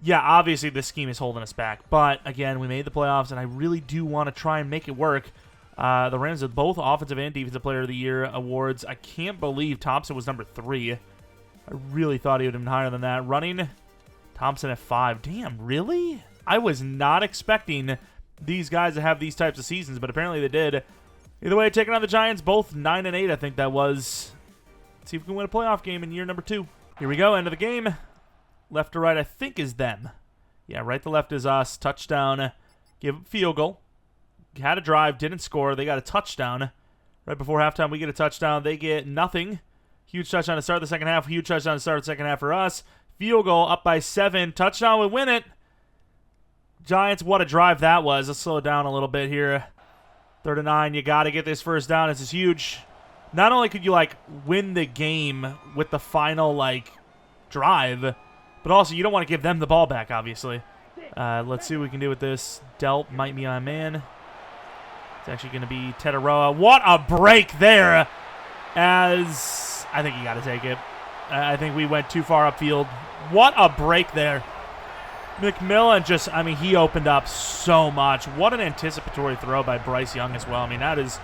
Speaker 1: yeah, obviously this scheme is holding us back. But, again, we made the playoffs, and I really do want to try and make it work. The Rams have both Offensive and Defensive Player of the Year awards. I can't believe Thompson was number 3. I really thought he would have been higher than that. Running, Thompson at 5. Damn, really? I was not expecting these guys to have these types of seasons, but apparently they did. Either way, taking on the Giants, both 9 and 8, I think that was. Let's see if we can win a playoff game in year number 2. Here we go, end of the game. Left to right, I think, is them. Yeah, right to left is us. Touchdown. Give field goal. Had a drive, didn't score. They got a touchdown. Right before halftime, we get a touchdown. They get nothing. Huge touchdown to start the second half. Huge touchdown to start the second half for us. Field goal up by 7. Touchdown would win it. Giants, what a drive that was. Let's slow it down a little bit here. 3rd and 9. You got to get this first down. This is huge. Not only could you, like, win the game with the final, like, drive, but also you don't want to give them the ball back, obviously. Let's see what we can do with this. Delp might be on man. It's actually going to be Tetaroa. What a break there, as I think you got to take it. I think we went too far upfield. What a break there. McMillan just, I mean, he opened up so much. What an anticipatory throw by Bryce Young as well. I mean, that is,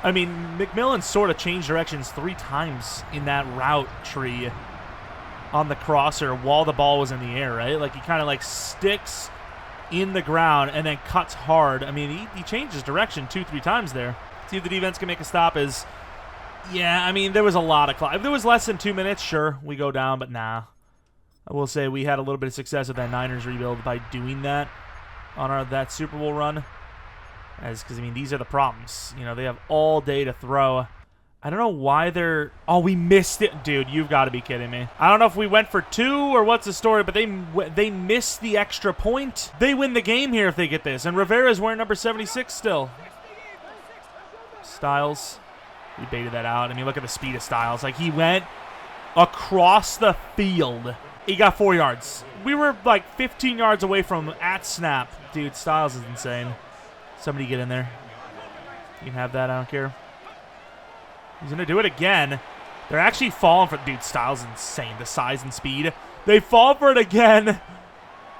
Speaker 1: I mean, McMillan sort of changed directions 3 times in that route tree on the crosser while the ball was in the air, right? Like, he kind of, like, sticks in the ground and then cuts hard. I mean, he changed his direction 2-3 times there. See if the defense can make a stop is, yeah, I mean, there was a lot of clock. If there was less than 2 minutes, sure, we go down, but nah. I will say we had a little bit of success with that Niners rebuild by doing that on that Super Bowl run. Because, I mean, these are the problems. You know, they have all day to throw. I don't know why they're... Oh, we missed it. Dude, you've got to be kidding me. I don't know if we went for 2 or what's the story, but they missed the extra point. They win the game here if they get this. And Rivera's wearing number 76 still. Styles. We baited that out. I mean, look at the speed of Styles. Like, he went across the field. He got 4 yards. We were like 15 yards away from at snap. Dude, Styles is insane. Somebody get in there. You can have that, I don't care. He's going to do it again. They're actually falling for... Dude, Styles is insane. The size and speed. They fall for it again.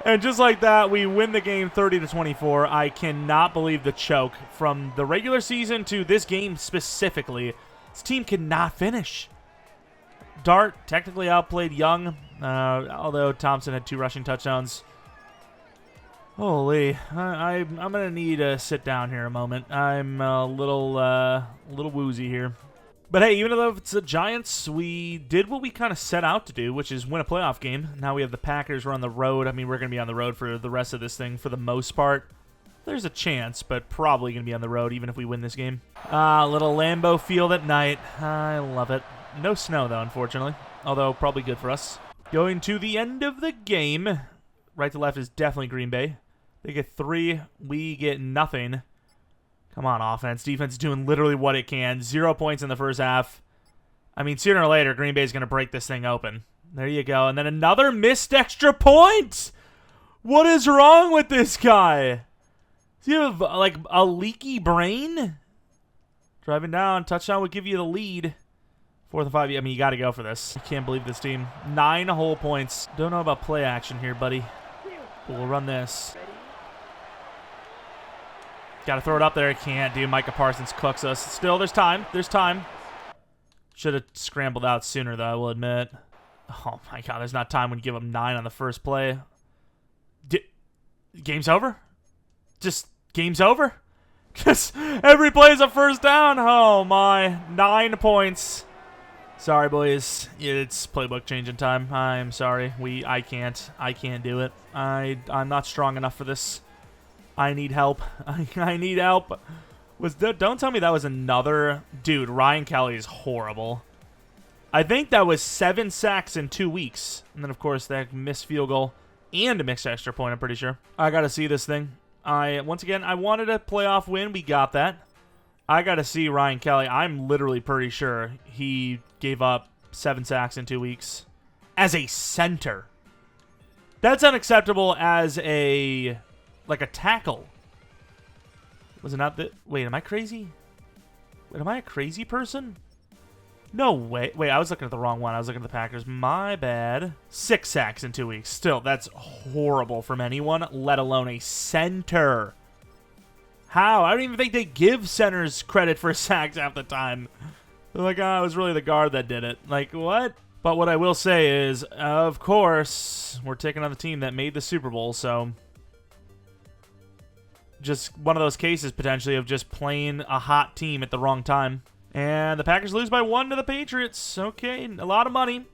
Speaker 1: And just like that, we win the game 30-24. I cannot believe the choke. From the regular season to this game specifically, this team cannot finish. Dart technically outplayed Young, although Thompson had 2 rushing touchdowns. Holy, I'm gonna need to sit down here a moment. I'm a little woozy here. But hey, even though it's the Giants, we did what we kind of set out to do, which is win a playoff game. Now we have the Packers. We're on the road. I mean, we're gonna be on the road for the rest of this thing for the most part. There's a chance, but probably gonna be on the road even if we win this game. Little Lambeau Field at night. I love it. No snow, though, unfortunately. Although, probably good for us. Going to the end of the game. Right to left is definitely Green Bay. They get 3. We get nothing. Come on, offense. Defense is doing literally what it can. 0 points in the first half. I mean, sooner or later, Green Bay is going to break this thing open. There you go. And then another missed extra point. What is wrong with this guy? Does he have, like, a leaky brain? Driving down. Touchdown would give you the lead. 4th and 5. I mean, you got to go for this. I can't believe this team. 9 whole points. Don't know about play action here, buddy. But we'll run this. Got to throw it up there. Can't, dude. Micah Parsons cooks us. Still, there's time. There's time. Should have scrambled out sooner, though, I will admit. Oh, my God. There's not time when you give them 9 on the first play. Game's over? Just game's over? Just every play is a first down. Oh, my. 9 points. Sorry, boys. It's playbook changing time. I'm sorry. I can't do it. I'm not strong enough for this. I need help. I need help. Don't tell me that was another... Dude, Ryan Kelly is horrible. I think that was 7 sacks in 2 weeks. And then, of course, that missed field goal and a mixed extra point, I'm pretty sure. I got to see this thing. Once again, I wanted a playoff win. We got that. I got to see Ryan Kelly. I'm literally pretty sure he gave up 7 sacks in 2 weeks as a center. That's unacceptable as a tackle. Was it not that? Wait, am I crazy? Wait, am I a crazy person? No way. Wait, I was looking at the wrong one. I was looking at the Packers. My bad. 6 sacks in 2 weeks. Still, that's horrible from anyone, let alone a center. How? I don't even think they give centers credit for sacks half the time. They're like, it was really the guard that did it. Like, what? But what I will say is, of course, we're taking on the team that made the Super Bowl, so just one of those cases, potentially, of just playing a hot team at the wrong time. And the Packers lose by 1 to the Patriots. Okay, a lot of money.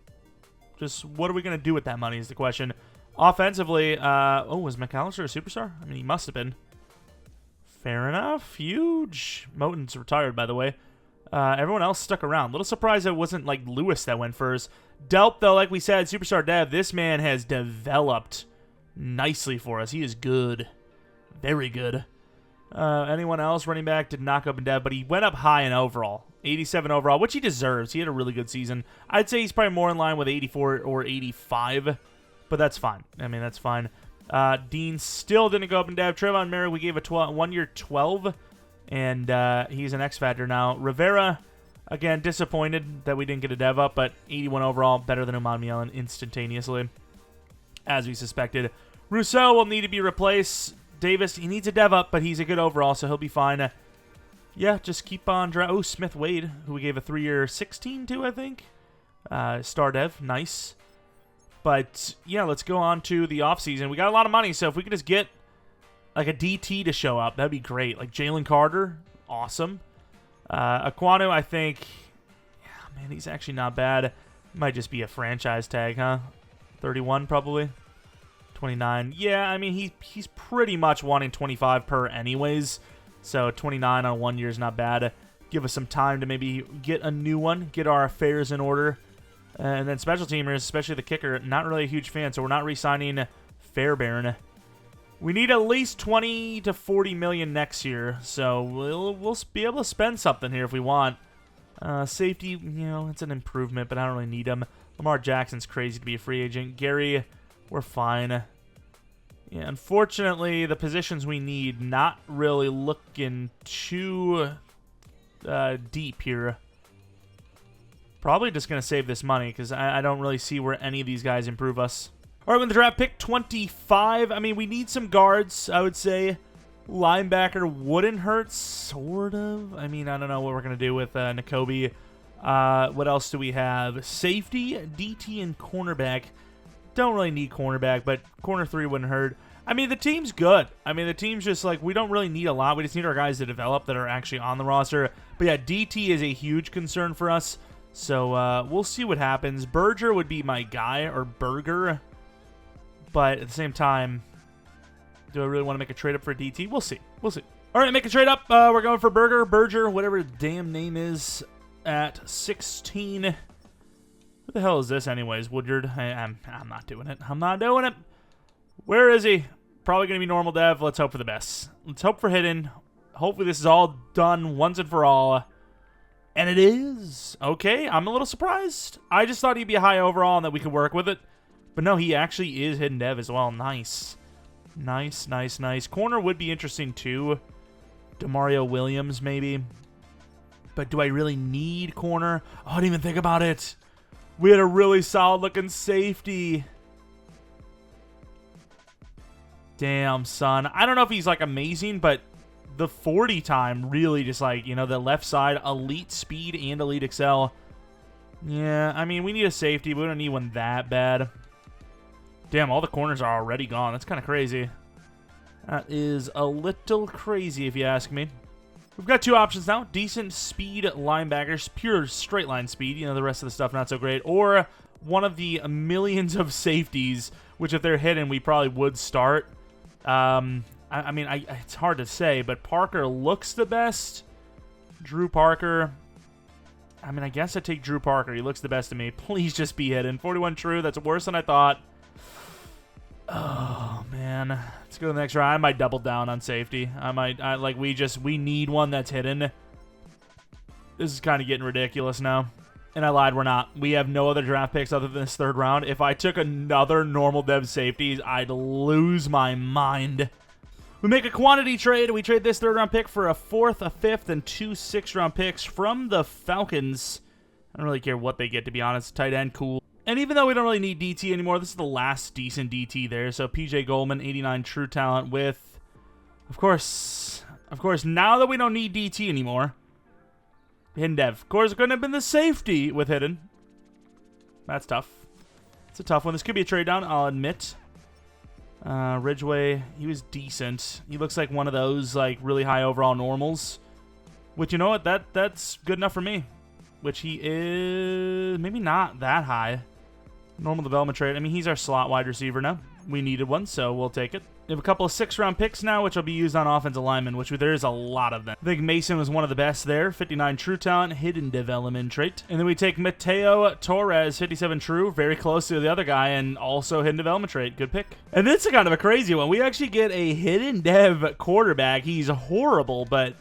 Speaker 1: Just what are we going to do with that money is the question. Offensively, was McAllister a superstar? I mean, he must have been. Fair enough. Huge. Moton's retired, by the way. Everyone else stuck around. Little surprised it wasn't like Lewis that went first. Delp, though, like we said, superstar dev. This man has developed nicely for us. He is good. Very good. Anyone else? Running back did not go up in dev, but he went up high in overall. 87 overall, which he deserves. He had a really good season. I'd say he's probably more in line with 84 or 85, but that's fine. I mean, that's fine. Dean still didn't go up in dev. Trayvon Merrick, we gave a 1-year 12, and he's an X Factor now. Rivera, again, disappointed that we didn't get a dev up, but 81 overall, better than Umar Mielen instantaneously, as we suspected. Rousseau will need to be replaced. Davis, he needs a dev up, but he's a good overall, so he'll be fine. Yeah, just keep on Oh, Smith Wade, who we gave a 3-year 16 to, I think. Star dev, nice. But, yeah, let's go on to the offseason. We got a lot of money, so if we could just get, like, a DT to show up, that'd be great. Like, Jalen Carter, awesome. Aquanu, I think, yeah, man, he's actually not bad. Might just be a franchise tag, huh? 31, probably. 29. Yeah, I mean, he's pretty much wanting 25 per anyways, so 29 on 1 year is not bad. Give us some time to maybe get a new one, get our affairs in order. And then special teamers, especially the kicker, not really a huge fan, so we're not re-signing Fairbairn. We need at least 20 to 40 million next year, so we'll be able to spend something here if we want. Safety, you know, it's an improvement, but I don't really need him. Lamar Jackson's crazy to be a free agent. Gary, we're fine. Yeah, unfortunately, the positions we need, not really looking too deep here. Probably just going to save this money because I don't really see where any of these guys improve us. All right, with the draft pick 25, I mean, we need some guards, I would say. Linebacker wouldn't hurt, sort of. I mean, I don't know what we're going to do with Nakobe. What else do we have? Safety, DT, and cornerback. Don't really need cornerback, but corner 3 wouldn't hurt. I mean, the team's good. I mean, the team's just like, we don't really need a lot. We just need our guys to develop that are actually on the roster. But yeah, DT is a huge concern for us. So we'll see what happens. Berger would be my guy, or Burger. But at the same time, do I really want to make a trade up for DT? We'll see. We'll see. All right, make a trade up. We're going for Berger, whatever his damn name is, at 16. What the hell is this anyways, Woodyard? I'm not doing it. I'm not doing it. Where is he? Probably going to be normal dev. Let's hope for the best. Let's hope for hidden. Hopefully this is all done once and for all. And it is. Okay, I'm a little surprised. I just thought he'd be a high overall and that we could work with it. But no, he actually is hidden dev as well. Nice. Nice, nice, nice. Corner would be interesting too. DeMario Williams maybe. But do I really need corner? Oh, I didn't even think about it. We had a really solid looking safety. Damn, son. I don't know if he's like amazing, but the 40 time really just like, you know, the left side, elite speed and elite excel. Yeah, I mean, we need a safety, but we don't need one that bad. Damn, all the corners are already gone. That's kind of crazy. That is a little crazy if you ask me. We've got 2 options now. Decent speed linebackers, pure straight line speed. You know, the rest of the stuff not so great. Or one of the millions of safeties, which if they're hidden, we probably would start. I mean, it's hard to say, but Parker looks the best. Drew Parker. I mean, I guess I take Drew Parker. He looks the best to me. Please just be hidden. 41 true. That's worse than I thought. Oh, man. Let's go to the next round. I might double down on safety. We need one that's hidden. This is kind of getting ridiculous now. And I lied, we're not. We have no other draft picks other than this third round. If I took another normal dev safeties, I'd lose my mind. We make a quantity trade. We trade this third round pick for a fourth, a fifth, and 2 sixth-round picks from the Falcons. I don't really care what they get, to be honest. Tight end, cool. And even though we don't really need DT anymore, this is the last decent DT there. So PJ Goldman, 89 true talent with, of course, now that we don't need DT anymore, hidden dev. Of course, it couldn't have been the safety with hidden. That's tough. It's a tough one. This could be a trade down, I'll admit. Ridgeway, he was decent. He looks like one of those like really high overall normals. Which, you know what, that's good enough for me. Which he is maybe not that high. Normal development trade. I mean, he's our slot wide receiver now. We needed one, so we'll take it. We have a couple of 6th-round picks now, which will be used on offensive linemen, which there is a lot of them. I think Mason was one of the best there. 59 true talent, hidden development trait. And then we take Mateo Torres, 57 true, very close to the other guy, and also hidden development trait. Good pick. And this is kind of a crazy one. We actually get a hidden dev quarterback. He's horrible, but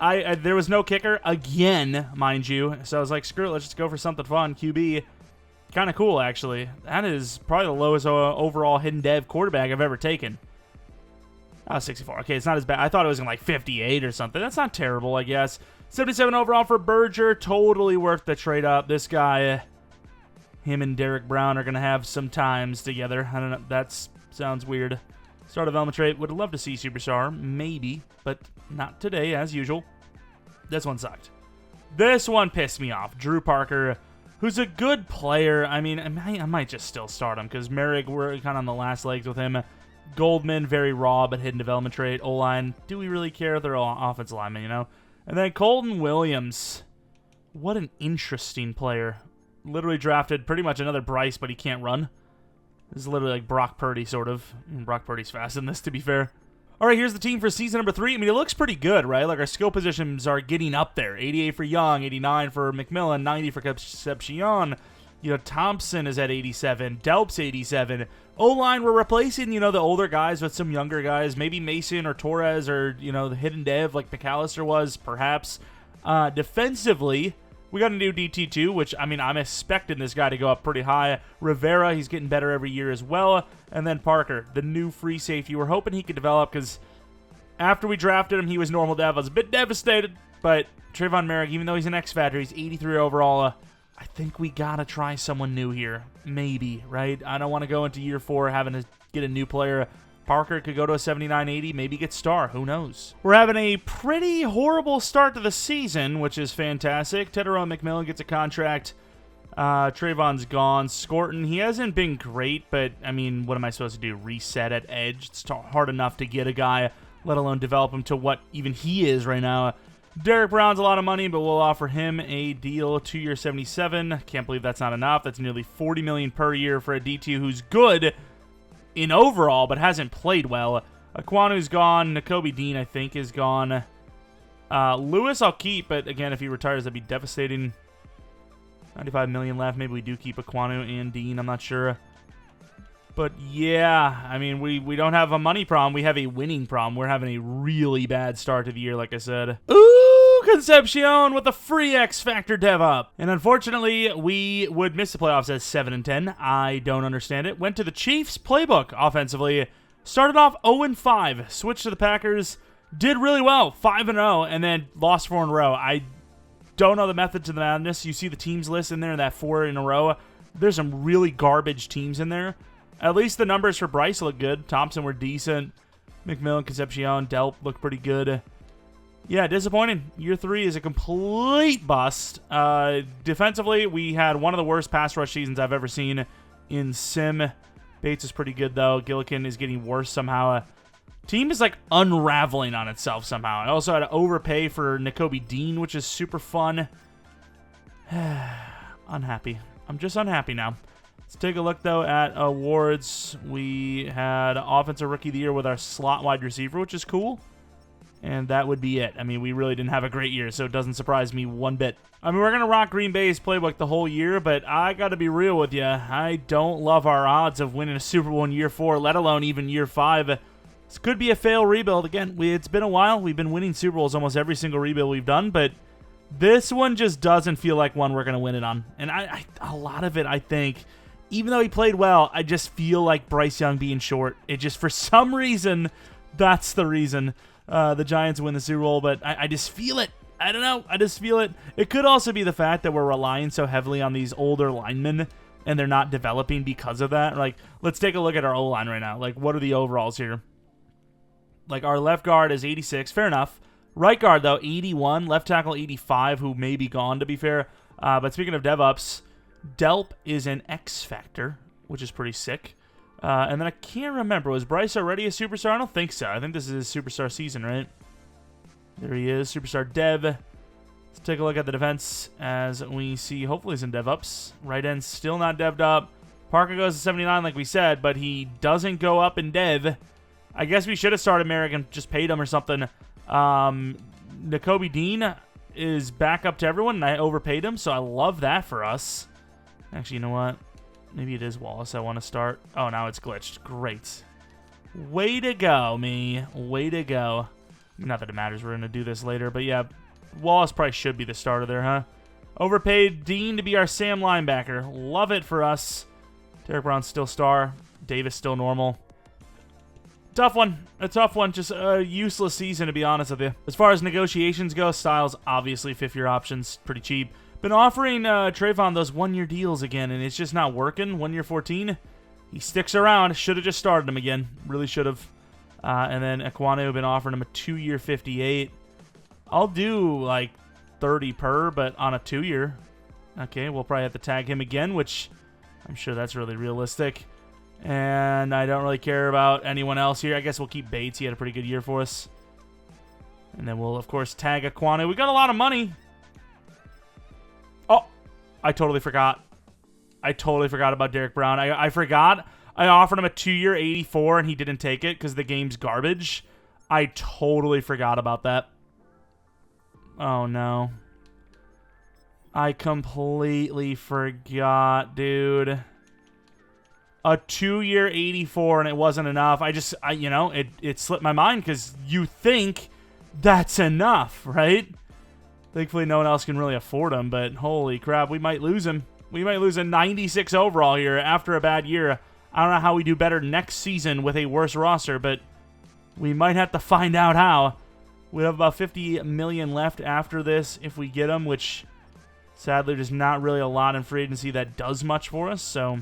Speaker 1: there was no kicker again, mind you. So I was like, screw it, let's just go for something fun. QB. Kind of cool, actually. That is probably the lowest overall hidden dev quarterback I've ever taken. Oh, 64. Okay, it's not as bad. I thought it was in like 58 or something. That's not terrible, I guess. 77 overall for Berger. Totally worth the trade up. This guy, him and Derek Brown are going to have some times together. I don't know. That sounds weird. Start development trade. Would love to see Superstar. Maybe, but not today, as usual. This one sucked. This one pissed me off. Drew Parker, who's a good player. I mean, I might just still start him because Merrick, we're kind of on the last legs with him. Goldman, very raw, but hidden development trait. O-line, do we really care? They're all offensive linemen, you know? And then Colton Williams. What an interesting player. Literally drafted pretty much another Bryce, but he can't run. This is literally like Brock Purdy, sort of. Brock Purdy's fast in this, to be fair. All right, here's the team for season number 3. I mean, it looks pretty good, right? Like, our skill positions are getting up there. 88 for Young, 89 for McMillan, 90 for Concepcion. You know, Thompson is at 87. Delp's 87. O-line, we're replacing, you know, the older guys with some younger guys. Maybe Mason or Torres or, you know, the hidden dev like McAllister was, perhaps. Defensively, we got a new DT2, which, I mean, I'm expecting this guy to go up pretty high. Rivera, he's getting better every year as well. And then Parker, the new free safety. We're hoping he could develop because after we drafted him, he was normal dev. I was a bit devastated, but Trayvon Merrick, even though he's an X-Factor, he's 83 overall. I think we got to try someone new here. Maybe, right? I don't want to go into year 4 having to get a new player. Parker could go to a 79-80, maybe get star. Who knows? We're having a pretty horrible start to the season, which is fantastic. Tedero McMillan gets a contract. Trayvon's gone. Scorton, he hasn't been great, but, I mean, what am I supposed to do? Reset at edge? It's hard enough to get a guy, let alone develop him to what even he is right now. Derek Brown's a lot of money, but we'll offer him a deal, 2-year 77. Can't believe that's not enough. That's nearly $40 million per year for a DT who's good in overall, but hasn't played well. Aquanu's gone. Nakobe Dean, I think, is gone. Lewis I'll keep, but again, if he retires, that'd be devastating. 95 million left. Maybe we do keep Aquanu and Dean. I'm not sure. But yeah, I mean, we don't have a money problem. We have a winning problem. We're having a really bad start to the year, like I said. Ooh, Concepcion with a free X Factor dev up. And unfortunately, we would miss the playoffs as 7-10. I don't understand it. Went to the Chiefs playbook offensively. Started off 0-5. Switched to the Packers. Did really well. 5-0. And then lost 4 in a row. I don't know the method to the madness. You see the teams list in there, that 4 in a row. There's some really garbage teams in there. At least the numbers for Bryce look good. Thompson were decent. McMillan, Concepcion, Delp look pretty good. Yeah, disappointing. Year 3 is a complete bust. Defensively, we had one of the worst pass rush seasons I've ever seen in Sim. Bates is pretty good, though. Gillikin is getting worse somehow. Team is, like, unraveling on itself somehow. I also had to overpay for Nakobe Dean, which is super fun. Unhappy. I'm just unhappy now. Let's take a look, though, at awards. We had Offensive Rookie of the Year with our slot wide receiver, which is cool. And that would be it. I mean, we really didn't have a great year, so it doesn't surprise me one bit. I mean, we're going to rock Green Bay's playbook the whole year, but I got to be real with you. I don't love our odds of winning a Super Bowl in year 4, let alone even year 5. This could be a fail rebuild. Again, it's been a while. We've been winning Super Bowls almost every single rebuild we've done, but this one just doesn't feel like one we're going to win it on. And a lot of it, I think, even though he played well, I just feel like Bryce Young being short. It just, for some reason, that's the reason the Giants win the Super Bowl, but I just feel it. I don't know. I just feel it. It could also be the fact that we're relying so heavily on these older linemen, and they're not developing because of that. Like, let's take a look at our O-line right now. Like, what are the overalls here? Like, our left guard is 86. Fair enough. Right guard, though, 81. Left tackle, 85, who may be gone, to be fair. But speaking of dev-ups, Delp is an X Factor, which is pretty sick. And then I can't remember. Was Bryce already a superstar? I don't think so. I think this is his superstar season, right? There he is, superstar dev. Let's take a look at the defense as we see, hopefully, some dev-ups. Right end still not dev'd up. Parker goes to 79, like we said, but he doesn't go up in dev. I guess we should have started Merrick and just paid him or something. Nakobe Dean is back up to everyone, and I overpaid him, so I love that for us. Actually, you know what? Maybe it is Wallace I want to start. Oh, now it's glitched. Great. Way to go, me. Way to go. Not that it matters. We're going to do this later. But, yeah, Wallace probably should be the starter there, huh? Overpaid Dean to be our Sam linebacker. Love it for us. Derek Brown's still star. Davis still normal. Tough one. A tough one. Just a useless season, to be honest with you. As far as negotiations go, Styles, obviously, fifth-year options. Pretty cheap. Been offering Trayvon those one-year deals again, and it's just not working. 1 year 14. He sticks around. Should have just started him again. Really should have. And then Ekwonu, been offering him a 2-year 58. I'll do like 30 per, but on a 2-year. Okay, we'll probably have to tag him again, which I'm sure that's really realistic. And I don't really care about anyone else here. I guess we'll keep Bates. He had a pretty good year for us. And then we'll, of course, tag Ekwonu. We got a lot of money. Oh, I totally forgot. I totally forgot about Derek Brown. I forgot. I offered him a 2-year 84, and he didn't take it because the game's garbage. I totally forgot about that. Oh, no. I completely forgot, dude. A 2-year 84, and it wasn't enough. You know, it slipped my mind because you think that's enough, right? Thankfully, no one else can really afford him, but holy crap, we might lose him. We might lose a 96 overall here after a bad year. I don't know how we do better next season with a worse roster, but we might have to find out how. We have about 50 million left after this if we get him, which sadly there's not really a lot in free agency that does much for us, so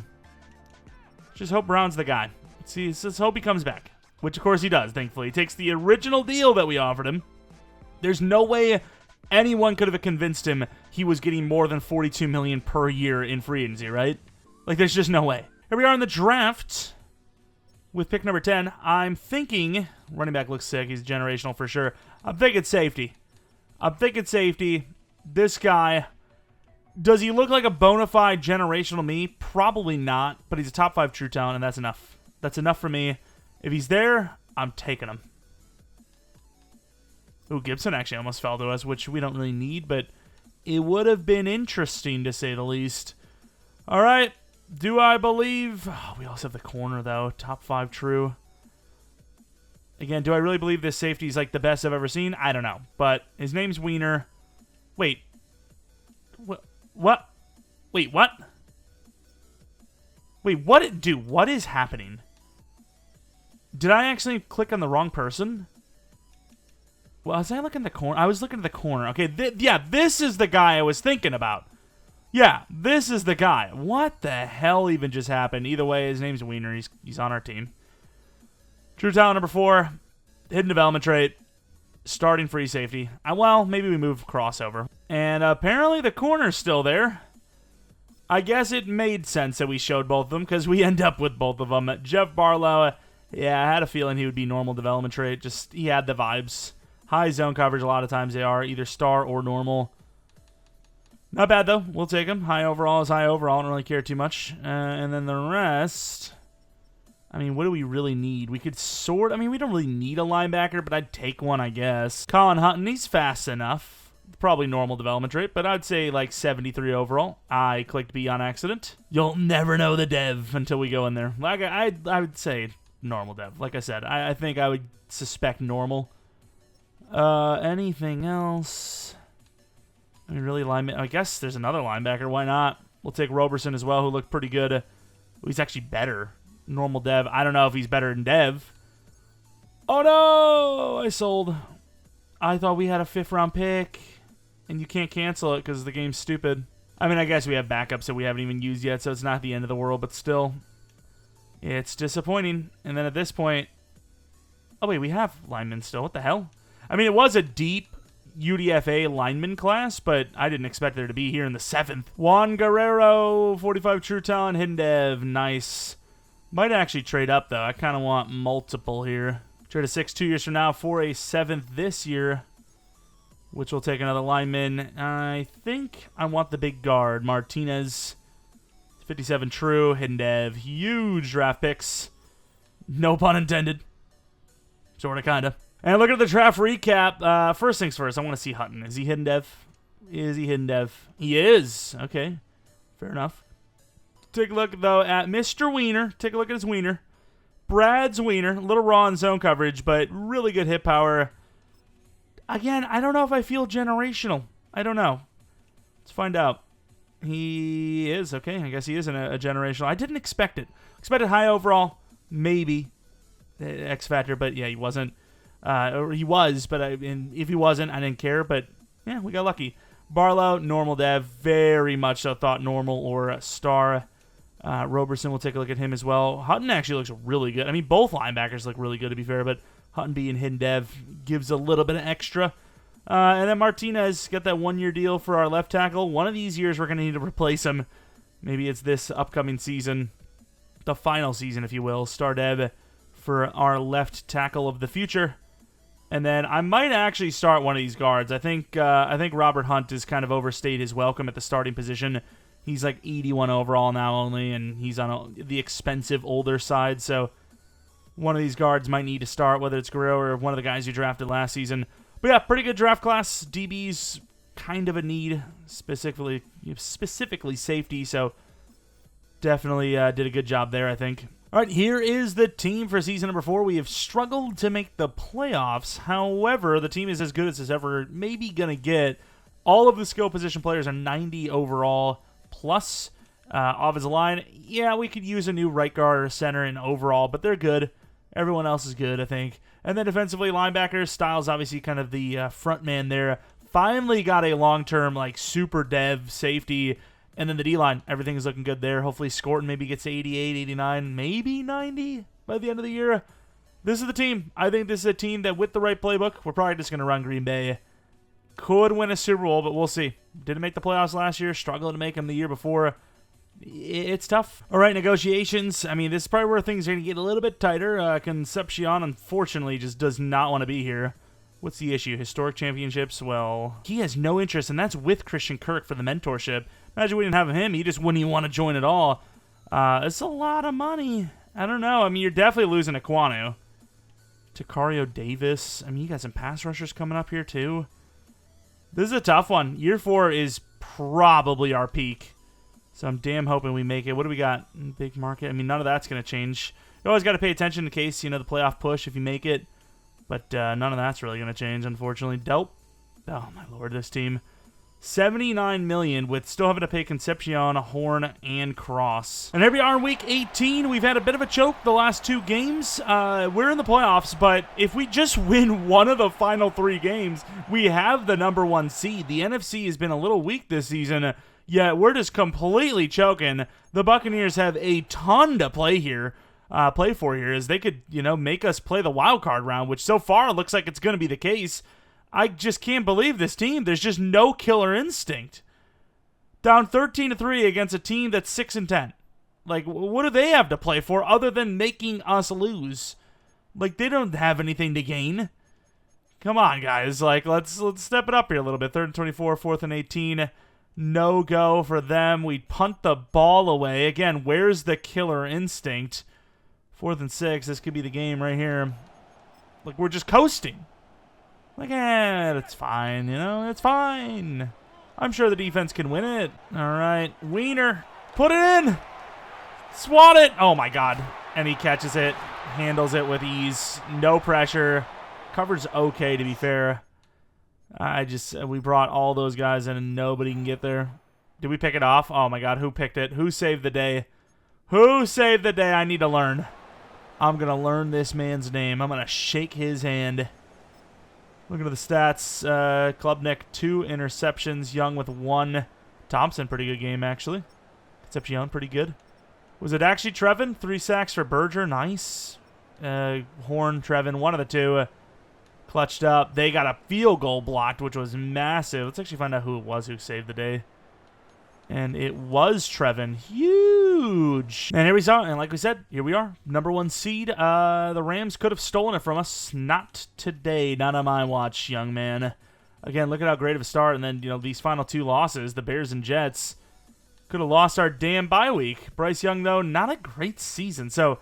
Speaker 1: just hope Brown's the guy. Let's hope he comes back, which of course he does, thankfully. He takes the original deal that we offered him. There's no way anyone could have convinced him he was getting more than 42 million per year in free agency, right? Like, there's just no way. Here we are in the draft with pick number 10. I'm thinking running back looks sick. He's generational for sure. I'm thinking safety. This guy, does he look like a bona fide generational me? Probably not, but he's a top 5 true talent, and that's enough. That's enough for me. If he's there, I'm taking him. Ooh, Gibson actually almost fell to us, which we don't really need, but it would have been interesting to say the least. All right. Do I believe... Oh, we also have the corner, though. Top 5 true. Again, do I really believe this safety is like the best I've ever seen? I don't know. But his name's Wiener. Wait. What? Wait, what? Wait, what? Dude, what is happening? Did I actually click on the wrong person? Well, was I looking at the corner? I was looking at the corner. Okay, yeah, this is the guy I was thinking about. Yeah, this is the guy. What the hell even just happened? Either way, his name's Wiener. He's on our team. True talent number 4. Hidden development trait. Starting free safety. Well, maybe we move crossover. And apparently the corner's still there. I guess it made sense that we showed both of them because we end up with both of them. Jeff Barlow, yeah, I had a feeling he would be normal development trait. Just, he had the vibes. High zone coverage, a lot of times they are either star or normal. Not bad, though. We'll take him. High overall is high overall. I don't really care too much. And then the rest, I mean, what do we really need? We could sort... I mean, we don't really need a linebacker, but I'd take one, I guess. Colin Hutton, he's fast enough. Probably normal development rate, but I'd say like 73 overall. I clicked B on accident. You'll never know the dev until we go in there. Like I would say normal dev. Like I said, I think I would suspect normal. Anything else? I mean, really, lineman. I guess there's another linebacker. Why not? We'll take Roberson as well, who looked pretty good. He's actually better. Normal dev. I don't know if he's better than dev. Oh no! I sold. I thought we had a 5th round pick, and you can't cancel it because the game's stupid. I mean, I guess we have backups that we haven't even used yet, so it's not the end of the world, but still, it's disappointing. And then at this point, oh wait, we have linemen still. What the hell? I mean, it was a deep UDFA lineman class, but I didn't expect there to be here in the 7th. Juan Guerrero, 45 true talent, hidden dev, nice. Might actually trade up, though. I kind of want multiple here. Trade a 6 2 years from now for a 7th this year, which will take another lineman. I think I want the big guard, Martinez. 57 true, hidden dev. Huge draft picks. No pun intended. Sort of, kind of. And look at the draft recap. First things first, I want to see Hutton. Is he hidden dev? Is he hidden dev? He is. Okay. Fair enough. Take a look, though, at Mr. Wiener. Take a look at his wiener. Brad's wiener. A little raw in zone coverage, but really good hit power. Again, I don't know if I feel generational. I don't know. Let's find out. He is. Okay, I guess he isn't a generational. I didn't expect it. Expected high overall. Maybe. X factor, but yeah, he wasn't. Or he was, but if he wasn't, I didn't care. But yeah, we got lucky. Barlow, normal dev. Very much so thought normal or a star. Roberson, we'll take a look at him as well. Hutton actually looks really good. I mean, both linebackers look really good, to be fair, but Hutton being hidden dev gives a little bit of extra. And then Martinez, got that 1-year deal for our left tackle. One of these years, we're going to need to replace him. Maybe it's this upcoming season, the final season, if you will. Star dev for our left tackle of the future. And then I might actually start one of these guards. I think Robert Hunt has kind of overstayed his welcome at the starting position. He's like 81 overall now only, and he's on the expensive older side. So one of these guards might need to start, whether it's Guerrero or one of the guys you drafted last season. But yeah, pretty good draft class. DB's kind of a need, specifically safety. So definitely did a good job there, I think. All right, here is the team for season number 4. We have struggled to make the playoffs. However, the team is as good as it's ever maybe going to get. All of the skill position players are 90 overall plus. Offensive line, yeah, we could use a new right guard or center in overall, but they're good. Everyone else is good, I think. And then defensively, linebackers, Styles obviously kind of the front man there. Finally got a long-term, like, super dev safety. And then the D-line, everything is looking good there. Hopefully Scorton maybe gets 88, 89, maybe 90 by the end of the year. This is the team. I think this is a team that, with the right playbook, we're probably just going to run Green Bay. Could win a Super Bowl, but we'll see. Didn't make the playoffs last year. Struggling to make them the year before. It's tough. All right, negotiations. I mean, this is probably where things are going to get a little bit tighter. Concepcion, unfortunately, just does not want to be here. What's the issue? Historic championships? Well, he has no interest, and that's with Christian Kirk for the mentorship. Imagine we didn't have him. He just wouldn't even want to join at all. It's a lot of money. I don't know. I mean, you're definitely losing Aquanu. Takario Davis. I mean, you got some pass rushers coming up here, too. This is a tough one. Year 4 is probably our peak. So I'm damn hoping we make it. What do we got? Big market. I mean, none of that's going to change. You always got to pay attention in case, the playoff push if you make it. But none of that's really going to change, unfortunately. Dope. Oh, my lord, this team. $79 million with still having to pay Concepcion, Horn, and Cross. And here we are in Week 18. We've had a bit of a choke the last 2 games. We're in the playoffs, but if we just win one of the final 3 games, we have the number 1 seed. The NFC has been a little weak this season, yet we're just completely choking. The Buccaneers have a ton to play for here, as they could, make us play the wild card round, which so far looks like it's going to be the case. I just can't believe this team. There's just no killer instinct. Down 13-3 against a team that's 6-10. Like, what do they have to play for other than making us lose? Like, they don't have anything to gain. Come on, guys. Like, let's step it up here a little bit. 3rd and 24, 4th and 18. No go for them. We punt the ball away. Again, where's the killer instinct? 4th and 6. This could be the game right here. Like, we're just coasting. Like, it's fine, you know? It's fine. I'm sure the defense can win it. All right. Wiener. Put it in. Swat it. Oh, my God. And he catches it. Handles it with ease. No pressure. Cover's okay, to be fair. We brought all those guys in and nobody can get there. Did we pick it off? Oh, my God. Who picked it? Who saved the day? Who saved the day? I need to learn. I'm going to learn this man's name. I'm going to shake his hand. Looking at the stats. Klubnik, 2 interceptions. Young with 1. Thompson, pretty good game, actually. Concepcion, pretty good. Was it actually Trevin? 3 sacks for Berger. Nice. Horn, Trevin, one of the two. Clutched up. They got a field goal blocked, which was massive. Let's actually find out who it was who saved the day. And it was Trevin. Huge. And here we saw, and like we said, here we are. Number 1 seed. The Rams could have stolen it from us. Not today. Not on my watch, young man. Again, look at how great of a start. And then, you know, these final 2 losses, the Bears and Jets, could have lost our damn bye week. Bryce Young, though, not a great season. So,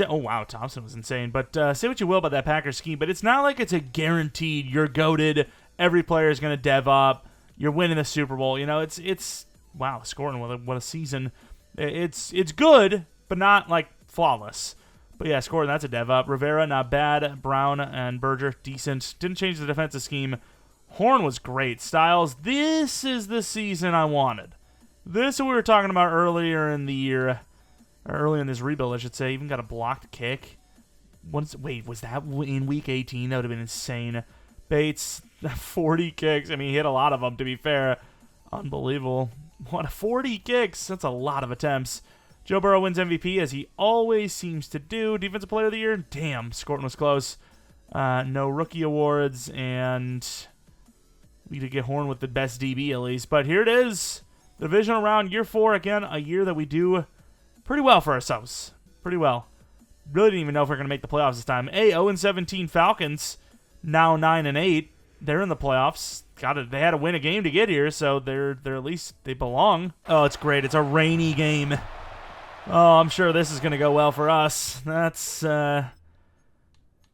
Speaker 1: oh, wow, Thompson was insane. But say what you will about that Packers scheme, but it's not like it's a guaranteed, you're goated, every player is going to dev up, you're winning the Super Bowl. You know, it's wow, scoring, what a season. It's good, but not, like, flawless. But, yeah, scoring, that's a dev up. Rivera, not bad. Brown and Berger, decent. Didn't change the defensive scheme. Horn was great. Styles, this is the season I wanted. This is what we were talking about earlier in the year. Or earlier in this rebuild, I should say. Even got a blocked kick. Wait, was that in Week 18? That would have been insane. Bates, 40 kicks. I mean, he hit a lot of them, to be fair. Unbelievable. What, 40 kicks? That's a lot of attempts. Joe Burrow wins MVP, as he always seems to do. Defensive Player of the Year? Damn, Scorton was close. No rookie awards, and we did get Horn with the best DB, at least. But here it is. The divisional round, year 4. Again, a year that we do pretty well for ourselves. Pretty well. Really didn't even know if we're going to make the playoffs this time. 0-17 Falcons, now 9-8. They're in the playoffs. They had to win a game to get here, so they're at least they belong. Oh, it's great. It's a rainy game. Oh, I'm sure this is going to go well for us. That's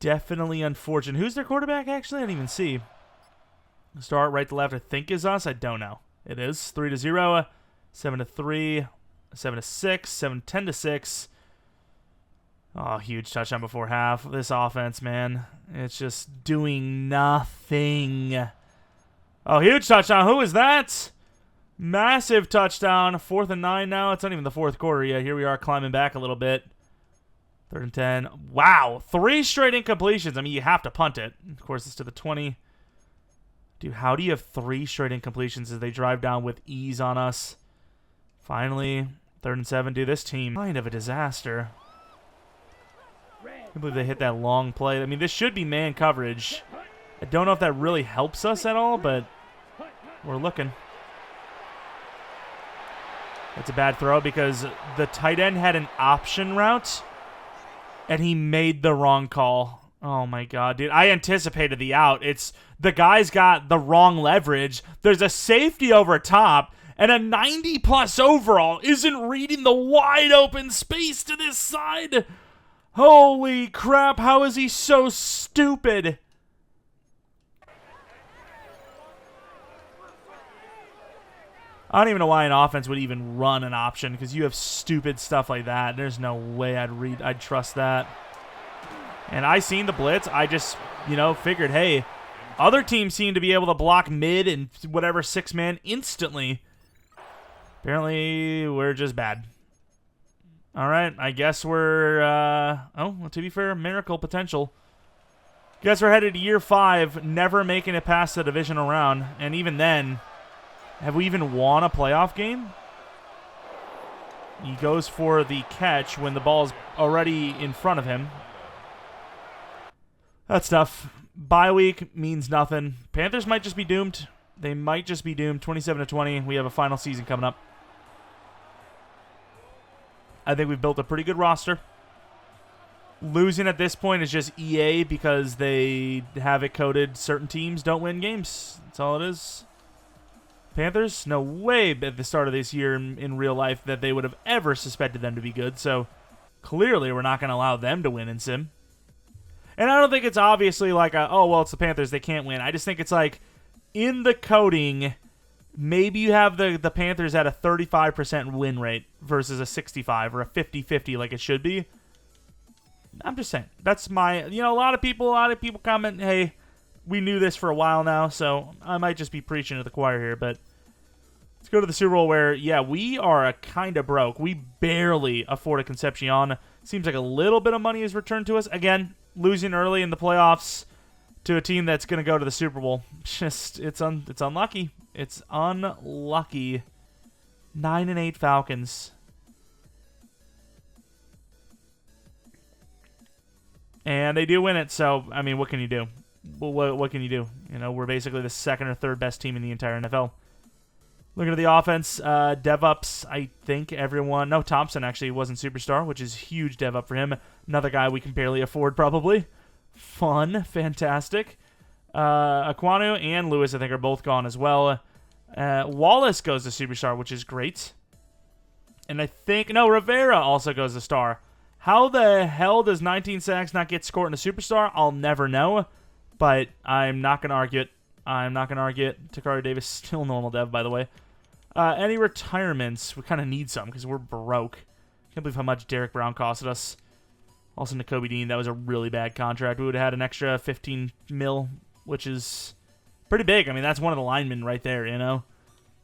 Speaker 1: definitely unfortunate. Who's their quarterback, actually? I didn't even see. Start right to left, I think, is us. I don't know. It is 3-0, 7-3, 7-6, 7-10-6. Oh, huge touchdown before half. This offense, man, it's just doing nothing. Oh, huge touchdown. Who is that? Massive touchdown. 4th and 9 now. It's not even the 4th quarter yet. Here we are climbing back a little bit. 3rd and 10. Wow. 3 straight incompletions. I mean, you have to punt it. Of course, it's to the 20. Dude, how do you have 3 straight incompletions as they drive down with ease on us? Finally, 3rd and 7. Dude, this team, kind of a disaster. I can't believe they hit that long play. I mean, this should be man coverage. I don't know if that really helps us at all, but we're looking. It's a bad throw because the tight end had an option route, and he made the wrong call. Oh, my God, dude. I anticipated the out. It's the guy's got the wrong leverage. There's a safety over top, and a 90-plus overall isn't reading the wide-open space to this side. Holy crap, how is he so stupid? I don't even know why an offense would even run an option because you have stupid stuff like that. There's no way I'd trust that. And I seen the blitz. I just, figured, hey, other teams seem to be able to block mid and whatever 6-man instantly. Apparently, we're just bad. All right, I guess we're, to be fair, miracle potential. Guess we're headed to year 5, never making it past the divisional round. And even then, have we even won a playoff game? He goes for the catch when the ball's already in front of him. That's tough. Bye week means nothing. Panthers might just be doomed. They might just be doomed. 27-20. We have a final season coming up. I think we've built a pretty good roster. Losing at this point is just EA because they have it coded certain teams don't win games. That's all it is. Panthers, no way at the start of this year in real life that they would have ever suspected them to be good. So Clearly, we're not going to allow them to win in Sim. And I don't think it's obviously like, oh, well, it's the Panthers, they can't win. I just think it's like, in the coding, maybe you have the Panthers at a 35% win rate versus a 65 or a 50-50 like it should be. I'm just saying. That's my, a lot of people comment, hey, we knew this for a while now, so I might just be preaching to the choir here, but let's go to the Super Bowl where, yeah, we are kind of broke. We barely afford a Concepcion. Seems like a little bit of money is returned to us. Again, losing early in the playoffs to a team that's going to go to the Super Bowl. Just, it's unlucky. It's unlucky. 9-8 Falcons. And they do win it, so, I mean, what can you do? Well, what can you do? We're basically the second or third best team in the entire NFL. Looking at the offense, DevUps, I think everyone... No, Thompson actually wasn't superstar, which is huge DevUp for him. Another guy we can barely afford, probably. Fun. Fantastic. Aquanu and Lewis, I think, are both gone as well. Wallace goes to superstar, which is great. And I think... No, Rivera also goes to star. How the hell does 19 sacks not get scored in a superstar? I'll never know. But I'm not going to argue it. I'm not going to argue it. Takari Davis, still normal dev, by the way. Any retirements? We kind of need some because we're broke. Can't believe how much Derek Brown costed us. Also, Nakobe Dean, that was a really bad contract. We would have had an extra 15 mil, which is pretty big. I mean, that's one of the linemen right there,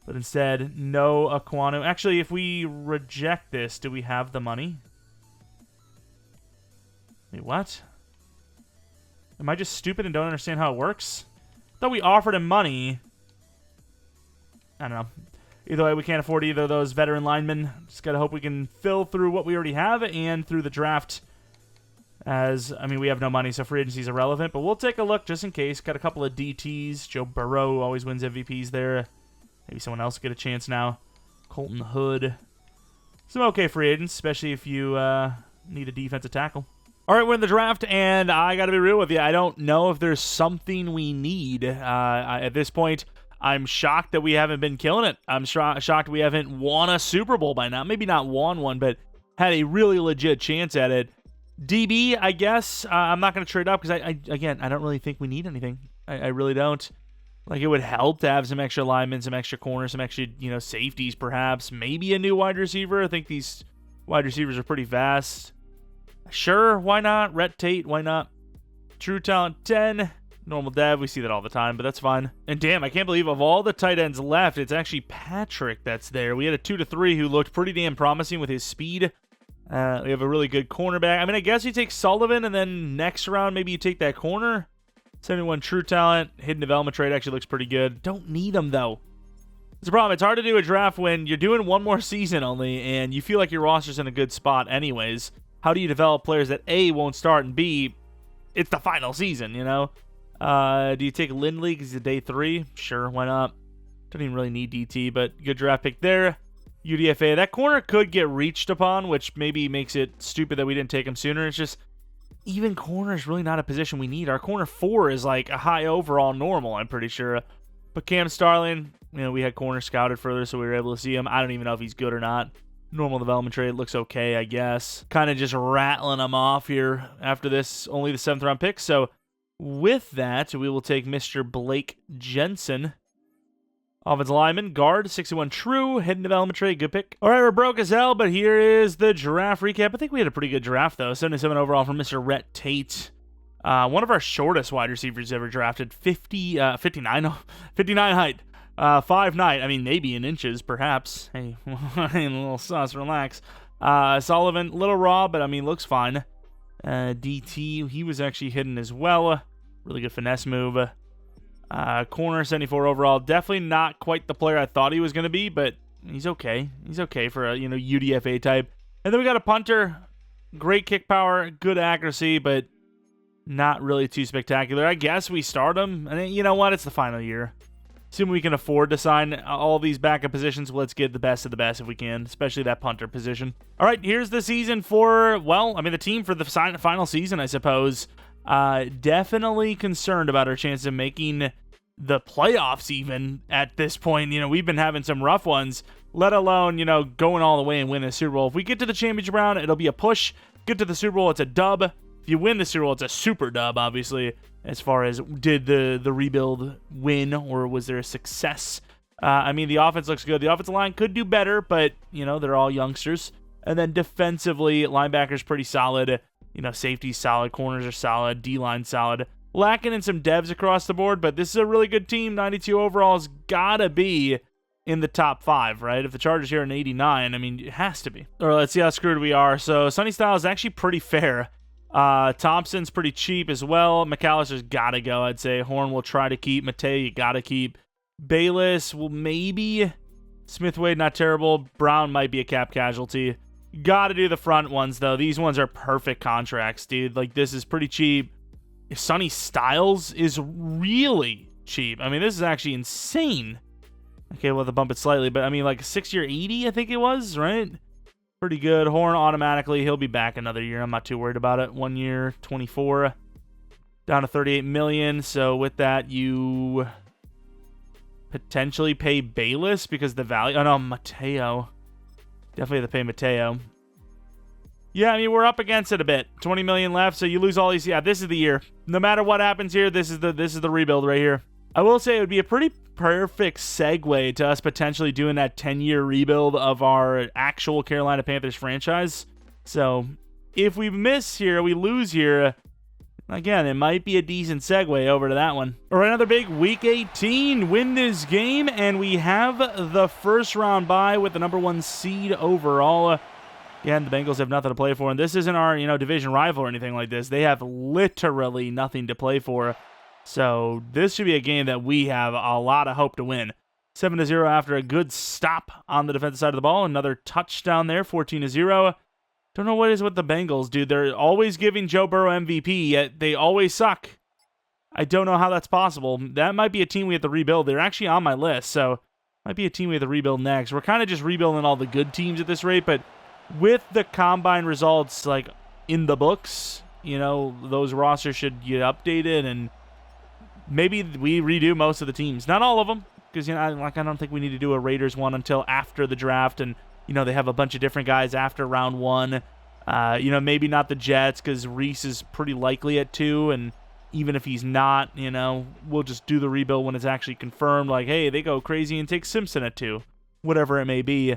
Speaker 1: But instead, no Aquanu. Actually, if we reject this, do we have the money? Wait, what? Am I just stupid and don't understand how it works? I thought we offered him money. I don't know. Either way, we can't afford either of those veteran linemen. Just gotta hope we can fill through what we already have and through the draft. We have no money, so free agency is irrelevant. But we'll take a look just in case. Got a couple of DTs. Joe Burrow always wins MVPs there. Maybe someone else will get a chance now. Colton Hood. Some okay free agents, especially if you need a defensive tackle. All right, we're in the draft, and I got to be real with you. I don't know if there's something we need at this point. I'm shocked that we haven't been killing it. I'm shocked we haven't won a Super Bowl by now. Maybe not won one, but had a really legit chance at it. DB, I guess. I'm not going to trade up because, I don't really think we need anything. I really don't. Like, it would help to have some extra linemen, some extra corners, some extra, safeties perhaps. Maybe a new wide receiver. I think these wide receivers are pretty fast. Sure, why not? Rhett Tate, why not? True talent 10. Normal dev, we see that all the time, but that's fine. And damn, I can't believe of all the tight ends left, it's actually Patrick that's there. We had a 2-3 who looked pretty damn promising with his speed. We have a really good cornerback. I mean, I guess you take Sullivan, and then next round, maybe you take that corner. 71 true talent. Hidden development trade actually looks pretty good. Don't need him, though. It's a problem. It's hard to do a draft when you're doing one more season only, and you feel like your roster's in a good spot anyways. How do you develop players that A, won't start, and B, it's the final season, Do you take Lindley because he's a day 3? Sure, why not? Don't even really need DT, but good draft pick there. UDFA, that corner could get reached upon, which maybe makes it stupid that we didn't take him sooner. It's just, even corner is really not a position we need. Our corner 4 is like a high overall normal, I'm pretty sure. But Cam Starling, we had corner scouted further, so we were able to see him. I don't even know if he's good or not. Normal development trade looks okay, I guess. Kind of just rattling them off here after this. Only the 7th round pick. So with that, we will take Mr. Blake Jensen. Offensive lineman, guard, 61 true. Hidden development trade, good pick. All right, we're broke as hell, but here is the draft recap. I think we had a pretty good draft, though. 77 overall from Mr. Rhett Tate. One of our shortest wide receivers ever drafted. 59 height. 5'9", I mean, maybe in inches, perhaps. Hey, a little sauce, relax. Sullivan, little raw, but I mean, looks fine. DT, he was actually hidden as well. Really good finesse move. Corner, 74 overall. Definitely not quite the player I thought he was going to be, but he's okay. He's okay for a, UDFA type. And then we got a punter. Great kick power, good accuracy, but not really too spectacular. I guess we start him. And you know what? It's the final year. Assuming we can afford to sign all these backup positions, let's get the best of the best if we can, especially that punter position. All right, here's the season for, the team for the final season, I suppose. Definitely concerned about our chance of making the playoffs even at this point. We've been having some rough ones, let alone, going all the way and winning a Super Bowl. If we get to the championship round, it'll be a push. get to the Super Bowl, it's a dub. If you win the Super Bowl, it's a super dub, obviously, as far as did the rebuild win or was there a success? I mean, the offense looks good. The offensive line could do better, but, you know, they're all youngsters. And then defensively, linebackers pretty solid. You know, safety's solid. Corners are solid. D-line solid. Lacking in some devs across the board, but this is a really good team. 92 overall has got to be in the top 5, right? If the Chargers here are an 89, I mean, it has to be. All right, let's see how screwed we are. So, Sonny Styles is actually pretty fair. Thompson's pretty cheap as well. McAllister's got to go, I'd say. Horn will try to keep. Mateo, you got to keep. Bayless will maybe. Smith-Wade, not terrible. Brown might be a cap casualty. Got to do the front ones, though. These ones are perfect contracts, dude. Like, this is pretty cheap. Sonny Styles is really cheap. I mean, this is actually insane. Okay, we'll have to bump it slightly, but I mean, like, 6-year 80, I think it was, right? Pretty good. Horn automatically. He'll be back another year. I'm not too worried about it. 1 year, 24. Down to 38 million. So with that, you potentially pay Bayless because the value. Oh, no, Mateo. Definitely have to pay Mateo. Yeah, I mean, we're up against it a bit. 20 million left, so you lose all these. Yeah, this is the year. No matter what happens here, this is the rebuild right here. I will say it would be a pretty perfect segue to us potentially doing that 10-year rebuild of our actual Carolina Panthers franchise. So if we miss here, we lose here. Again, it might be a decent segue over to that one. All right, another big Week 18. Win this game, and we have the first round bye with the number 1 seed overall. Again, the Bengals have nothing to play for, and this isn't our, division rival or anything like this. They have literally nothing to play for. So this should be a game that we have a lot of hope to win. 7-0 after a good stop on the defensive side of the ball. Another touchdown there, 14-0. Don't know what is with the Bengals, dude. They're always giving Joe Burrow MVP, yet they always suck. I don't know how that's possible. That might be a team we have to rebuild. They're actually on my list, so might be a team we have to rebuild next. We're kind of just rebuilding all the good teams at this rate, but with the combine results like in the books, those rosters should get updated, and maybe we redo most of the teams. Not all of them, because I don't think we need to do a Raiders one until after the draft, and they have a bunch of different guys after round 1. Maybe not the Jets, because Reese is pretty likely at 2, and even if he's not, we'll just do the rebuild when it's actually confirmed. Like, hey, they go crazy and take Simpson at 2, whatever it may be.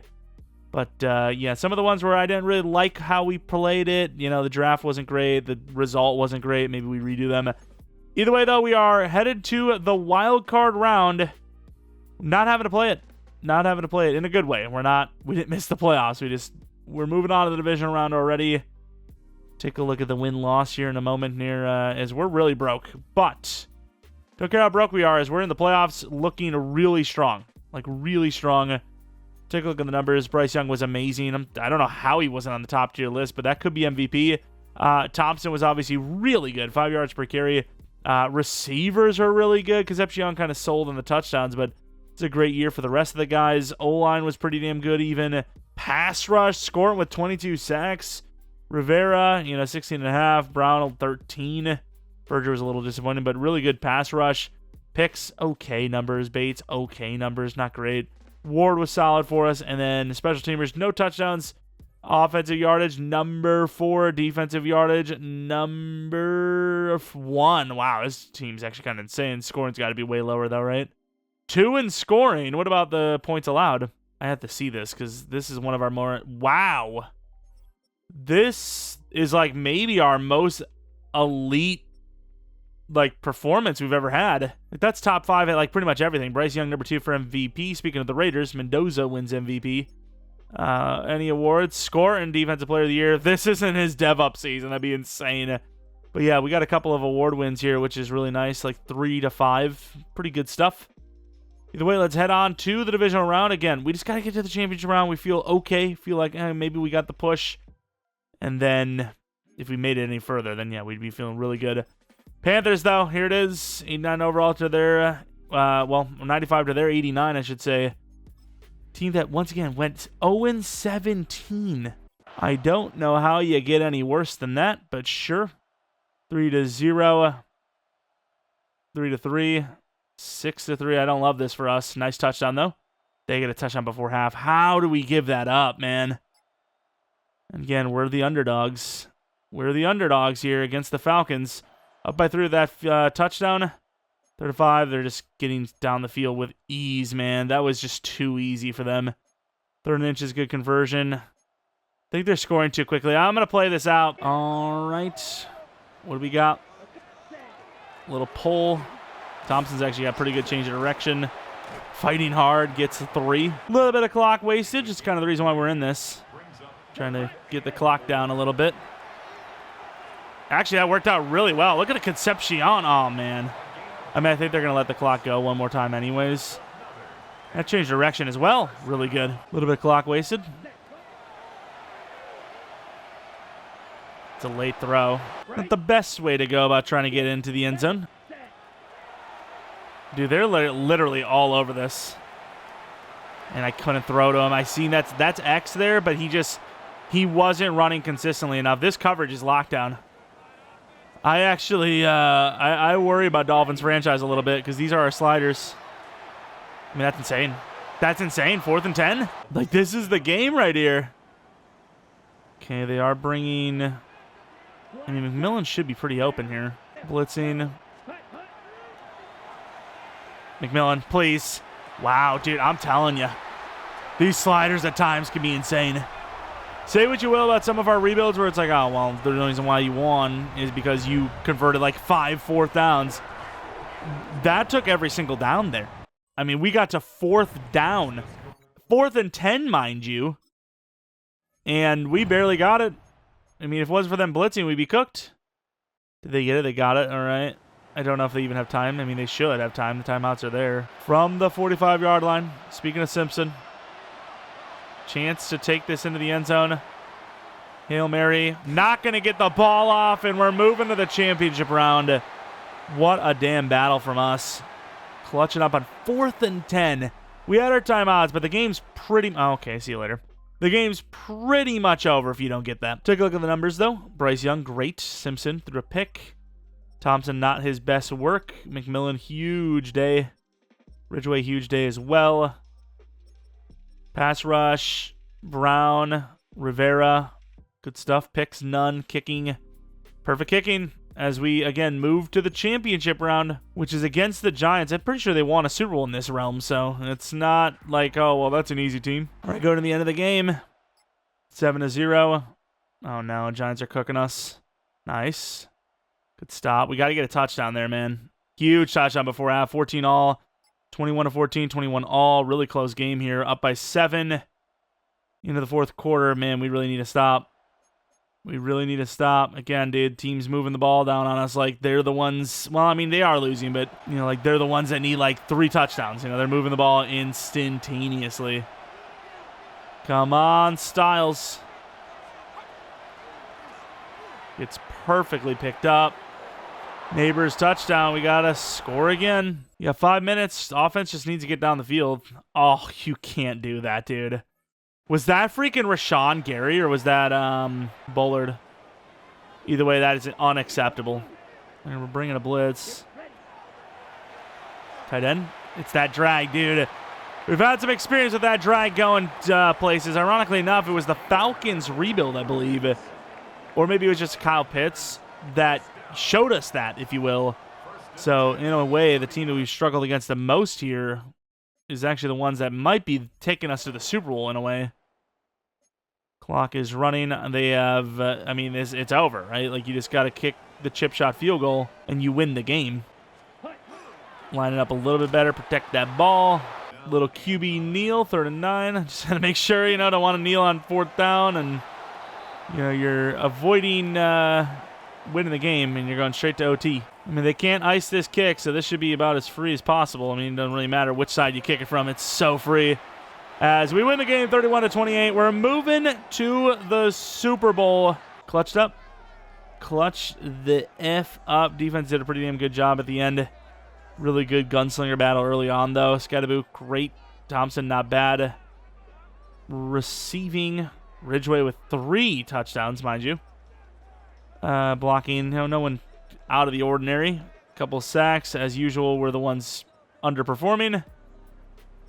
Speaker 1: But, yeah, some of the ones where I didn't really like how we played it, the draft wasn't great, the result wasn't great, maybe we redo them. Either way, though, we are headed to the wild card round, not having to play it. Not having to play it in a good way. We didn't miss the playoffs. We're moving on to the divisional round already. Take a look at the win-loss here in a moment here, as we're really broke. But don't care how broke we are, as we're in the playoffs looking really strong. Like, really strong. Take a look at the numbers. Bryce Young was amazing. I don't know how he wasn't on the top tier list, but that could be MVP. Thompson was obviously really good. 5 yards per carry. Receivers are really good. Concepcion kind of sold on the touchdowns, but it's a great year for the rest of the guys. O-line was pretty damn good even. Pass rush, scoring with 22 sacks. Rivera, 16.5. Brown, 13. Berger was a little disappointing, but really good pass rush. Picks, okay numbers. Bates, okay numbers. Not great. Ward was solid for us. And then special teamers, no touchdowns. Offensive yardage, number 4. Defensive yardage, number 1. Wow, this team's actually kind of insane. Scoring's got to be way lower, though, right? 2 in scoring. What about the points allowed? I have to see this because this is one of our more... Wow. This is like maybe our most elite performance we've ever had. That's top 5 at pretty much everything. Bryce Young, number 2 for MVP. Speaking of the Raiders, Mendoza wins MVP. Any awards? Score and Defensive Player of the Year. This isn't his dev up season. That'd be insane. But yeah, we got a couple of award wins here, which is really nice. 3 to 5. Pretty good stuff. Either way, let's head on to the divisional round. Again, we just got to get to the championship round. We feel okay. Feel like maybe we got the push. And then if we made it any further, then yeah, we'd be feeling really good. Panthers, though, here it is. 89 overall to their, 95 to their 89, I should say. Team that, once again, went 0-17. I don't know how you get any worse than that, but sure. 3-0. 3-3. 6-3. I don't love this for us. Nice touchdown, though. They get a touchdown before half. How do we give that up, man? And again, we're the underdogs. We're the underdogs here against the Falcons. Up by 3 with that touchdown. 35, they're just getting down the field with ease, man. That was just too easy for them. 3rd and inches, good conversion. I think they're scoring too quickly. I'm going to play this out. All right. What do we got? A little pull. Thompson's actually got pretty good change of direction. Fighting hard, gets a 3. A little bit of clock wasted, just kind of the reason why we're in this. Trying to get the clock down a little bit. Actually, that worked out really well. Look at the Concepcion. Oh, man. I mean, I think they're going to let the clock go one more time anyways. That changed direction as well. Really good. A little bit of clock wasted. It's a late throw. Not the best way to go about trying to get into the end zone. Dude, they're literally all over this. And I couldn't throw to him. I seen that's X there, but he wasn't running consistently enough. This coverage is lockdown. I actually, I worry about Dolphins franchise a little bit because these are our sliders. I mean, that's insane. That's insane. 4th and 10? Like, this is the game right here. Okay, they are bringing... I mean, McMillan should be pretty open here. Blitzing. McMillan, please. Wow, dude, I'm telling you. These sliders at times can be insane. Say what you will about some of our rebuilds where it's like, oh, well, the reason why you won is because you converted like 5 4th downs. That took every single down there. I mean, we got to 4th down. 4th and 10, mind you. And we barely got it. I mean, if it wasn't for them blitzing, we'd be cooked. Did they get it? They got it. All right. I don't know if they even have time. I mean, they should have time. The timeouts are there. From the 45-yard line, speaking of Simpson, chance to take this into the end zone. Hail Mary. Not going to get the ball off, and we're moving to the championship round. What a damn battle from us. Clutching up on 4th and 10. We had our timeouts, but the game's pretty... Oh, okay, see you later. The game's pretty much over if you don't get that. Take a look at the numbers, though. Bryce Young, great. Simpson threw a pick. Thompson, not his best work. McMillan, huge day. Ridgeway, huge day as well. Pass rush. Brown. Rivera. Good stuff. Picks, none. Kicking. Perfect kicking. As we, again, move to the championship round, which is against the Giants. I'm pretty sure they won a Super Bowl in this realm, so it's not like, oh, well, that's an easy team. All right, go to the end of the game. 7-0. Oh, no, Giants are cooking us. Nice. Good stop. We got to get a touchdown there, man. Huge touchdown before half. 14 all. 21-14, 21 all. Really close game here. Up by 7 into the 4th quarter. Man, we really need to stop. We really need to stop. Again, dude, teams moving the ball down on us like they're the ones... Well, I mean, they are losing, but, you know, like they're the ones that need like 3 touchdowns. You know, they're moving the ball instantaneously. Come on, Styles. It's perfectly picked up. Neighbors touchdown. We got to score again. You got 5 minutes. Offense just needs to get down the field. Oh, you can't do that, dude. Was that freaking Rashawn Gary or was that Bullard? Either way, that is unacceptable. And we're bringing a blitz. Tight end. It's that drag, dude. We've had some experience with that drag going places. Ironically enough, it was the Falcons rebuild, I believe. Or maybe it was just Kyle Pitts that showed us that, if you will. So, in a way, the team that we've struggled against the most here is actually the ones that might be taking us to the Super Bowl in a way. Clock is running. They have, I mean, it's over, right? Like, you just got to kick the chip shot field goal, and you win the game. Line it up a little bit better, protect that ball. Little QB kneel, 3rd and 9. Just got to make sure, you know, don't want to kneel on 4th down, and, you know, you're avoiding winning the game, and you're going straight to OT. I mean, they can't ice this kick, so this should be about as free as possible. I mean, it doesn't really matter which side you kick it from. It's so free. As we win the game 31-28, we're moving to the Super Bowl. Clutched up. Clutched the F up. Defense did a pretty damn good job at the end. Really good gunslinger battle early on, though. Scadaboo, great. Thompson, not bad. Receiving. Ridgeway with 3 touchdowns, mind you. Blocking, no one out of the ordinary. Couple sacks. As usual, we're the ones underperforming.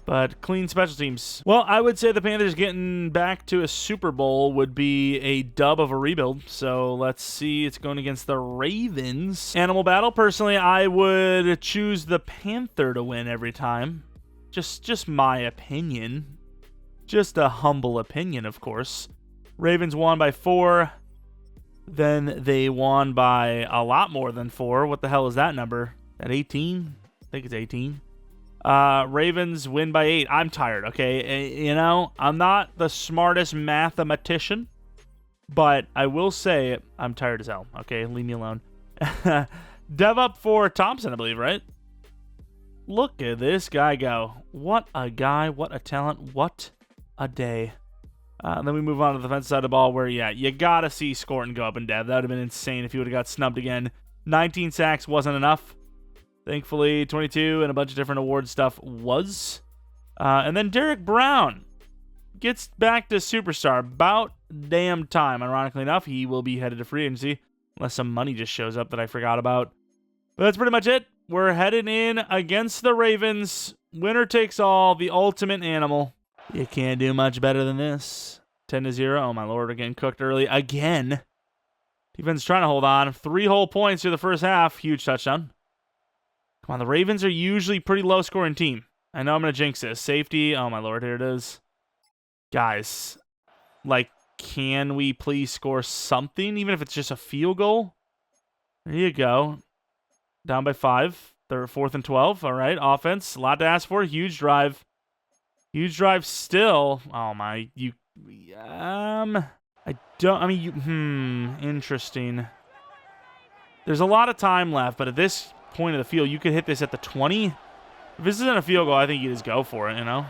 Speaker 1: But clean special teams. Well, I would say the Panthers getting back to a Super Bowl would be a dub of a rebuild. So let's see. It's going against the Ravens. Animal battle. Personally, I would choose the Panther to win every time. Just my opinion. Just a humble opinion, of course. Ravens won by 4. Then they won by a lot more than 4. What the hell is that number? At 18? I think it's 18. Ravens win by 8. I'm tired, okay? You know, I'm not the smartest mathematician, but I will say I'm tired as hell, okay? Leave me alone. Dev up for Thompson, I believe, right? Look at this guy go. What a guy. What a talent. What a day. Then we move on to the defensive side of the ball where, yeah, you got to see Scorton go up and Dev. That would have been insane if he would have got snubbed again. 19 sacks wasn't enough. Thankfully, 22 and a bunch of different award stuff was. And then Derek Brown gets back to superstar. About damn time. Ironically enough, he will be headed to free agency. Unless some money just shows up that I forgot about. But that's pretty much it. We're headed in against the Ravens. Winner takes all. The ultimate animal. You can't do much better than this. 10-0. Oh, my Lord. We're getting cooked early again. Defense trying to hold on. 3 whole points through the first half. Huge touchdown. Come on, the Ravens are usually a pretty low-scoring team. I know I'm going to jinx this. Safety. Oh, my Lord. Here it is. Guys, like, can we please score something, even if it's just a field goal? There you go. Down by 5. They're 4th and 12. All right, offense. A lot to ask for. Huge drive. Huge drive still. Oh, my. Interesting. There's a lot of time left, but at this point of the field, you could hit this at the 20. If this isn't a field goal, I think you just go for it, you know?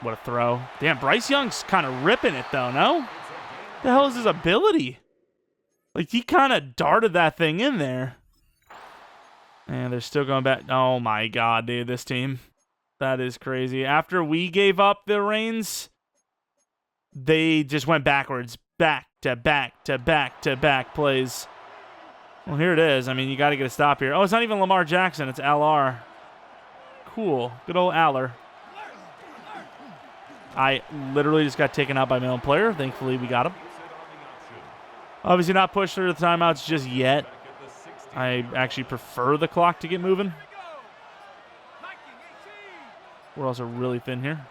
Speaker 1: What a throw. Damn, Bryce Young's kind of ripping it, though, no? The hell is his ability? Like, he kind of darted that thing in there. And they're still going back. Oh, my God, dude, this team. That is crazy. After we gave up the reins, they just went backwards. Back to back to back to back plays. Well, here it is. I mean, you got to get a stop here. Oh, it's not even Lamar Jackson. It's LR. Cool. Good old Aller. I literally just got taken out by my own player. Thankfully, we got him. Obviously not pushed through the timeouts just yet. I actually prefer the clock to get moving. We're also really thin here.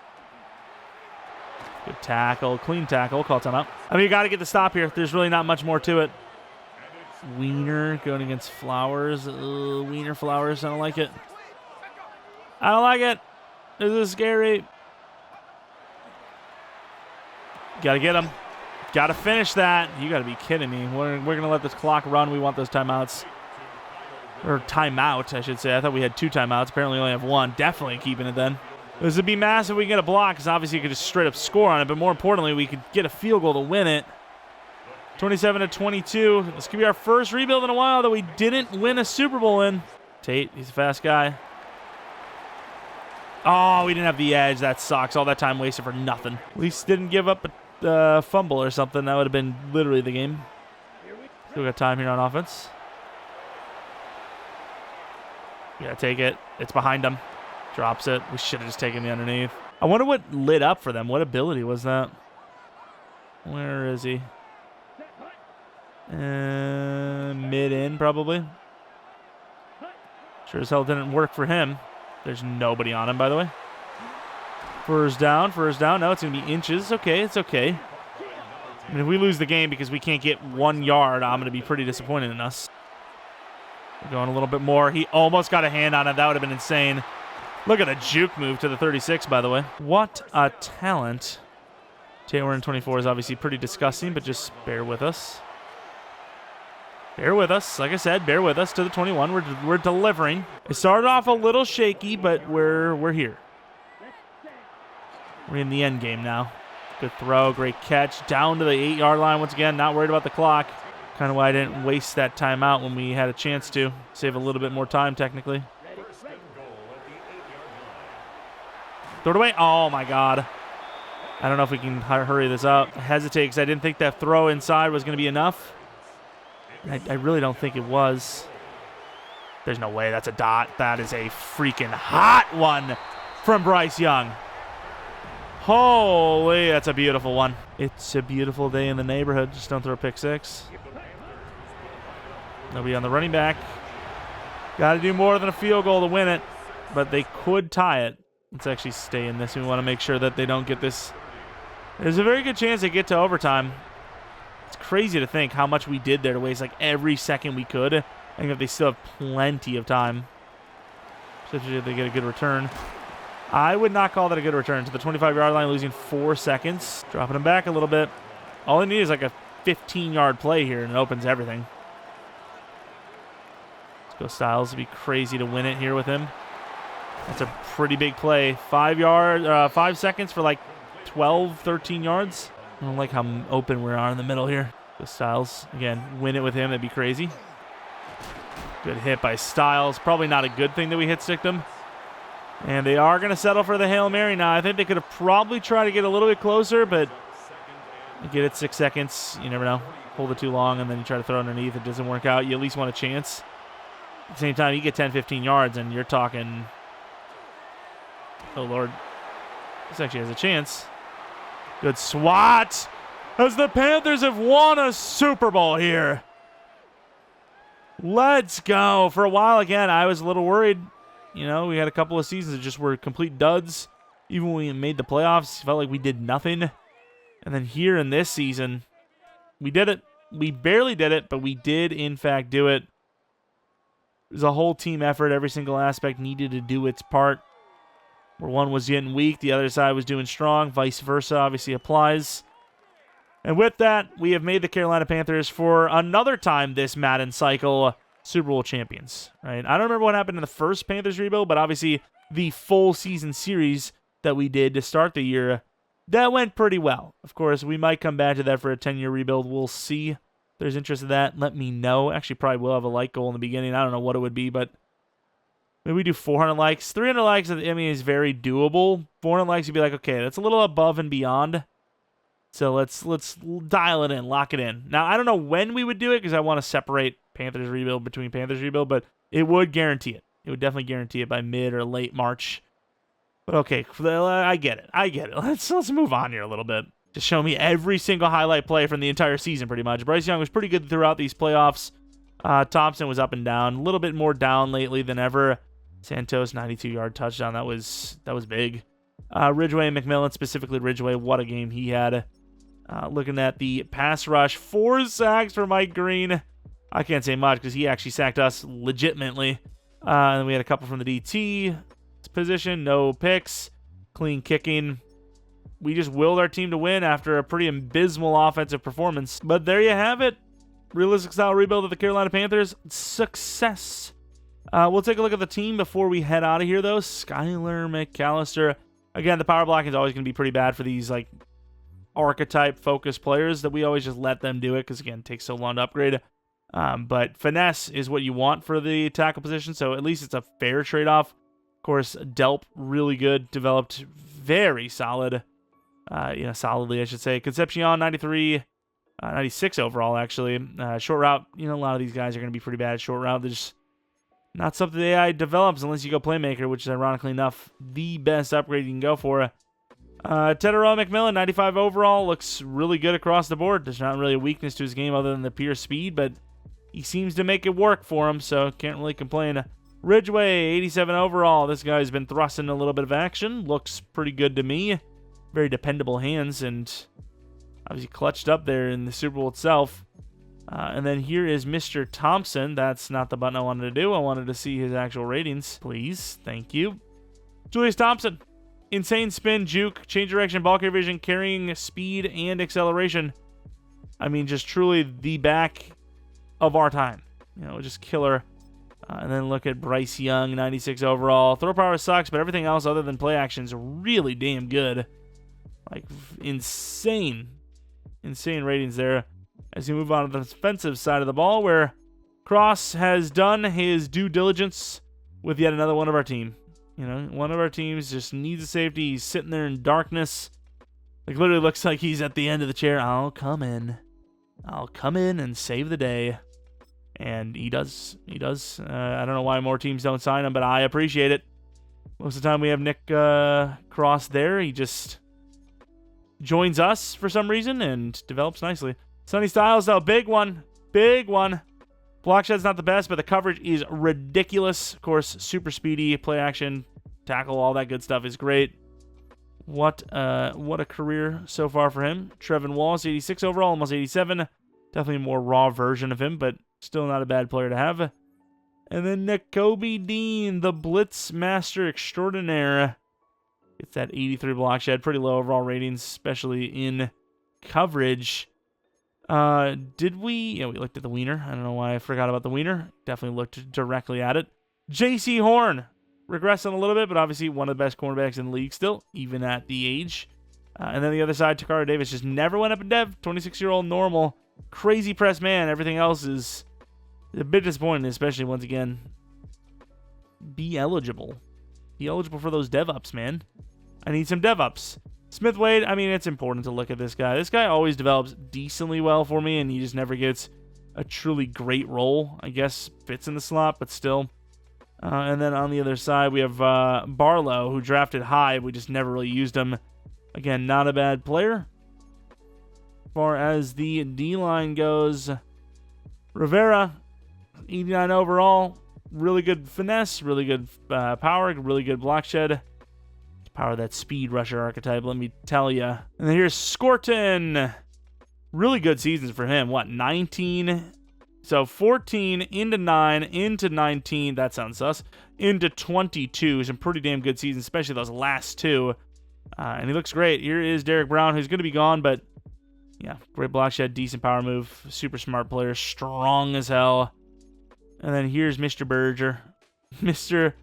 Speaker 1: Good tackle. Clean tackle. Call timeout. I mean, you got to get the stop here. There's really not much more to it. Wiener going against Flowers. Wiener Flowers. I don't like it. I don't like it. This is scary. Got to get him. Got to finish that. You got to be kidding me. We're going to let this clock run. We want those timeouts. Or timeout, I should say. I thought we had 2 timeouts. Apparently we only have 1. Definitely keeping it then. This would be massive if we get a block, because obviously you could just straight up score on it. But more importantly, we could get a field goal to win it. 27-22. This could be our first rebuild in a while that we didn't win a Super Bowl in. Tate, he's a fast guy. Oh, we didn't have the edge. That sucks. All that time wasted for nothing. At least didn't give up a fumble or something. That would have been literally the game. Still got time here on offense. Yeah, take it. It's behind him. Drops it. We should have just taken the underneath. I wonder what lit up for them. What ability was that? Where is he? Mid-in, probably. Sure as hell didn't work for him. There's nobody on him, by the way. First down. No, it's going to be inches. Okay, it's okay. I mean, if we lose the game because we can't get 1 yard, I'm going to be pretty disappointed in us. We're going a little bit more. He almost got a hand on it. That would have been insane. Look at the juke move to the 36, by the way. What a talent. Taylor in 24 is obviously pretty disgusting, but just bear with us. Bear with us. Like I said, bear with us to the 21. We're delivering. It started off a little shaky, but we're here. We're in the end game now. Good throw, great catch. Down to the 8-yard line once again. Not worried about the clock. Kind of why I didn't waste that timeout when we had a chance to. Save a little bit more time, technically. Throw it away. Oh, my God. I don't know if we can hurry this up. I hesitate because I didn't think that throw inside was going to be enough. I really don't think it was. There's no way. That's a dot. That is a freaking hot one from Bryce Young. Holy, that's a beautiful one. It's a beautiful day in the neighborhood. Just don't throw a pick six. Nobody on the running back. Got to do more than a field goal to win it, but they could tie it. Let's actually stay in this. We want to make sure that they don't get this. There's a very good chance they get to overtime. It's crazy to think how much we did there to waste like every second we could. I think if they still have plenty of time, especially if they get a good return. I would not call that a good return to the 25-yard line, losing 4 seconds. Dropping them back a little bit. All they need is like a 15-yard play here, and it opens everything. Let's go Styles. It'd be crazy to win it here with him. That's a pretty big play. 5 seconds for like 12, 13 yards. I don't like how open we are in the middle here. Go Styles. Again, win it with him. That'd be crazy. Good hit by Styles. Probably not a good thing that we hit stick them. And they are going to settle for the Hail Mary now. I think they could have probably tried to get a little bit closer, but you get it 6 seconds. You never know. Hold it too long, and then you try to throw underneath. It doesn't work out. You at least want a chance. At the same time, you get 10, 15 yards, and you're talking, oh, Lord. This actually has a chance. Good swat. As the Panthers have won a Super Bowl here. Let's go. For a while, again, I was a little worried. You know, we had a couple of seasons that just were complete duds. Even when we made the playoffs, it felt like we did nothing. And then here in this season, we did it. We barely did it, but we did, in fact, do it. It was a whole team effort. Every single aspect needed to do its part. Where one was getting weak, the other side was doing strong. Vice versa obviously applies. And with that, we have made the Carolina Panthers for another time this Madden cycle Super Bowl champions, right? I don't remember what happened in the first Panthers rebuild, but obviously the full season series that we did to start the year, that went pretty well. Of course, we might come back to that for a 10-year rebuild. We'll see. If there's interest in that, let me know. Actually, probably will have a like goal in the beginning. I don't know what it would be, but maybe we do 400 likes. 300 likes, I mean, is very doable. 400 likes, you'd be like, okay, that's a little above and beyond. So let's dial it in, lock it in. Now, I don't know when we would do it because I want to separate Panthers rebuild between Panthers rebuild, but it would guarantee it. It would definitely guarantee it by mid or late March. But okay, I get it. Let's move on here a little bit. Just show me every single highlight play from the entire season, pretty much. Bryce Young was pretty good throughout these playoffs. Thompson was up and down, a little bit more down lately than ever. Santos, 92-yard touchdown. That was big. Ridgeway and McMillan, specifically Ridgeway, what a game he had. Looking at the pass rush, 4 sacks for Mike Green. I can't say much because he actually sacked us legitimately. And we had a couple from the DT position, no picks, clean kicking. We just willed our team to win after a pretty abysmal offensive performance. But there you have it. Realistic style rebuild of the Carolina Panthers. Success. We'll take a look at the team before we head out of here, though. Skylar McAllister. Again, the power blocking is always going to be pretty bad for these like archetype-focused players that we always just let them do it because, again, it takes so long to upgrade. But finesse is what you want for the tackle position, so at least it's a fair trade-off. Of course, Delp, really good, developed very solid. Solidly, I should say. Concepcion, 93, 96 overall, actually. Short route, a lot of these guys are going to be pretty bad at short route. They're just not something the AI develops unless you go playmaker, which is ironically enough the best upgrade you can go for. Jeromepkr, 95 overall, looks really good across the board. There's not really a weakness to his game other than the pure speed, but he seems to make it work for him, so can't really complain. Ridgeway, 87 overall. This guy's been thrusting a little bit of action. Looks pretty good to me. Very dependable hands, and obviously clutched up there in the Super Bowl itself. And then here is Mr. Thompson. That's not the button I wanted to do. I wanted to see his actual ratings. Please. Thank you. Julius Thompson. Insane spin, juke, change direction, ball carrier vision, carrying speed, and acceleration. I mean, just truly the back of our time. Just killer. And then look at Bryce Young, 96 overall. Throw power sucks, but everything else other than play action is really damn good. Like, insane ratings there. As we move on to the defensive side of the ball, where Cross has done his due diligence with yet another one of our team. One of our teams just needs a safety. He's sitting there in darkness. Like, literally looks like he's at the end of the chair. I'll come in and save the day. And he does. I don't know why more teams don't sign him, but I appreciate it. Most of the time we have Nick Cross there. He just joins us for some reason and develops nicely. Sonny Styles, though, big one. Big one. Block shed's not the best, but the coverage is ridiculous. Of course, super speedy, play action, tackle, all that good stuff is great. What a career so far for him. Trevin Wallace, 86 overall, almost 87. Definitely a more raw version of him, but still not a bad player to have. And then Nakobe Dean, the Blitz Master Extraordinaire. Gets that 83 block shed. Pretty low overall ratings, especially in coverage. Did we? Yeah, we looked at the wiener. I don't know why I forgot about the wiener. Definitely looked directly at it. J.C. Horn. Regressing a little bit, but obviously one of the best cornerbacks in the league still, even at the age. And then the other side, Takara Davis just never went up in dev. 26-year-old normal. Crazy press man. Everything else is a bit disappointing, especially once again. Be eligible. Be eligible for those dev ups, man. I need some dev ups. Smith Wade, I mean, it's important to look at this guy. This guy always develops decently well for me, and he just never gets a truly great role. I guess fits in the slot, but still. And then on the other side, we have Barlow, who drafted high. We just never really used him. Again, not a bad player. As far as the D-line goes, Rivera, 89 overall. Really good finesse, really good power, really good block shed. Power that speed rusher archetype, let me tell you. And then here's Scorton. Really good seasons for him. What, 19? So 14 into 9 into 19. That sounds sus. Into 22. Some pretty damn good seasons, especially those last two. And he looks great. Here is Derek Brown, who's going to be gone, but yeah, great block shed, decent power move, super smart player, strong as hell. And then here's Mr. Berger. Mr.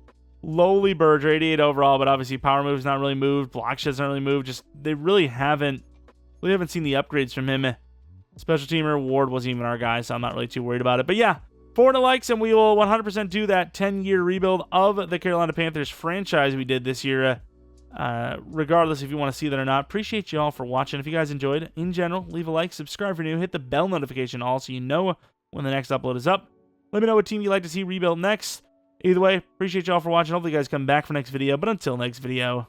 Speaker 1: Lowly Berger, 88 overall, but obviously power move's not really moved, block shed's not really moved. Just they really haven't seen the upgrades from him. Special teamer Ward wasn't even our guy, so I'm not really too worried about it. But yeah, 400 likes, and we will 100% do that 10-year rebuild of the Carolina Panthers franchise we did this year. Regardless if you want to see that or not, appreciate you all for watching. If you guys enjoyed, in general, leave a like, subscribe if you're new, hit the bell notification all so you know when the next upload is up. Let me know what team you'd like to see rebuild next. Either way, appreciate you all for watching. Hopefully you guys come back for next video, but until next video,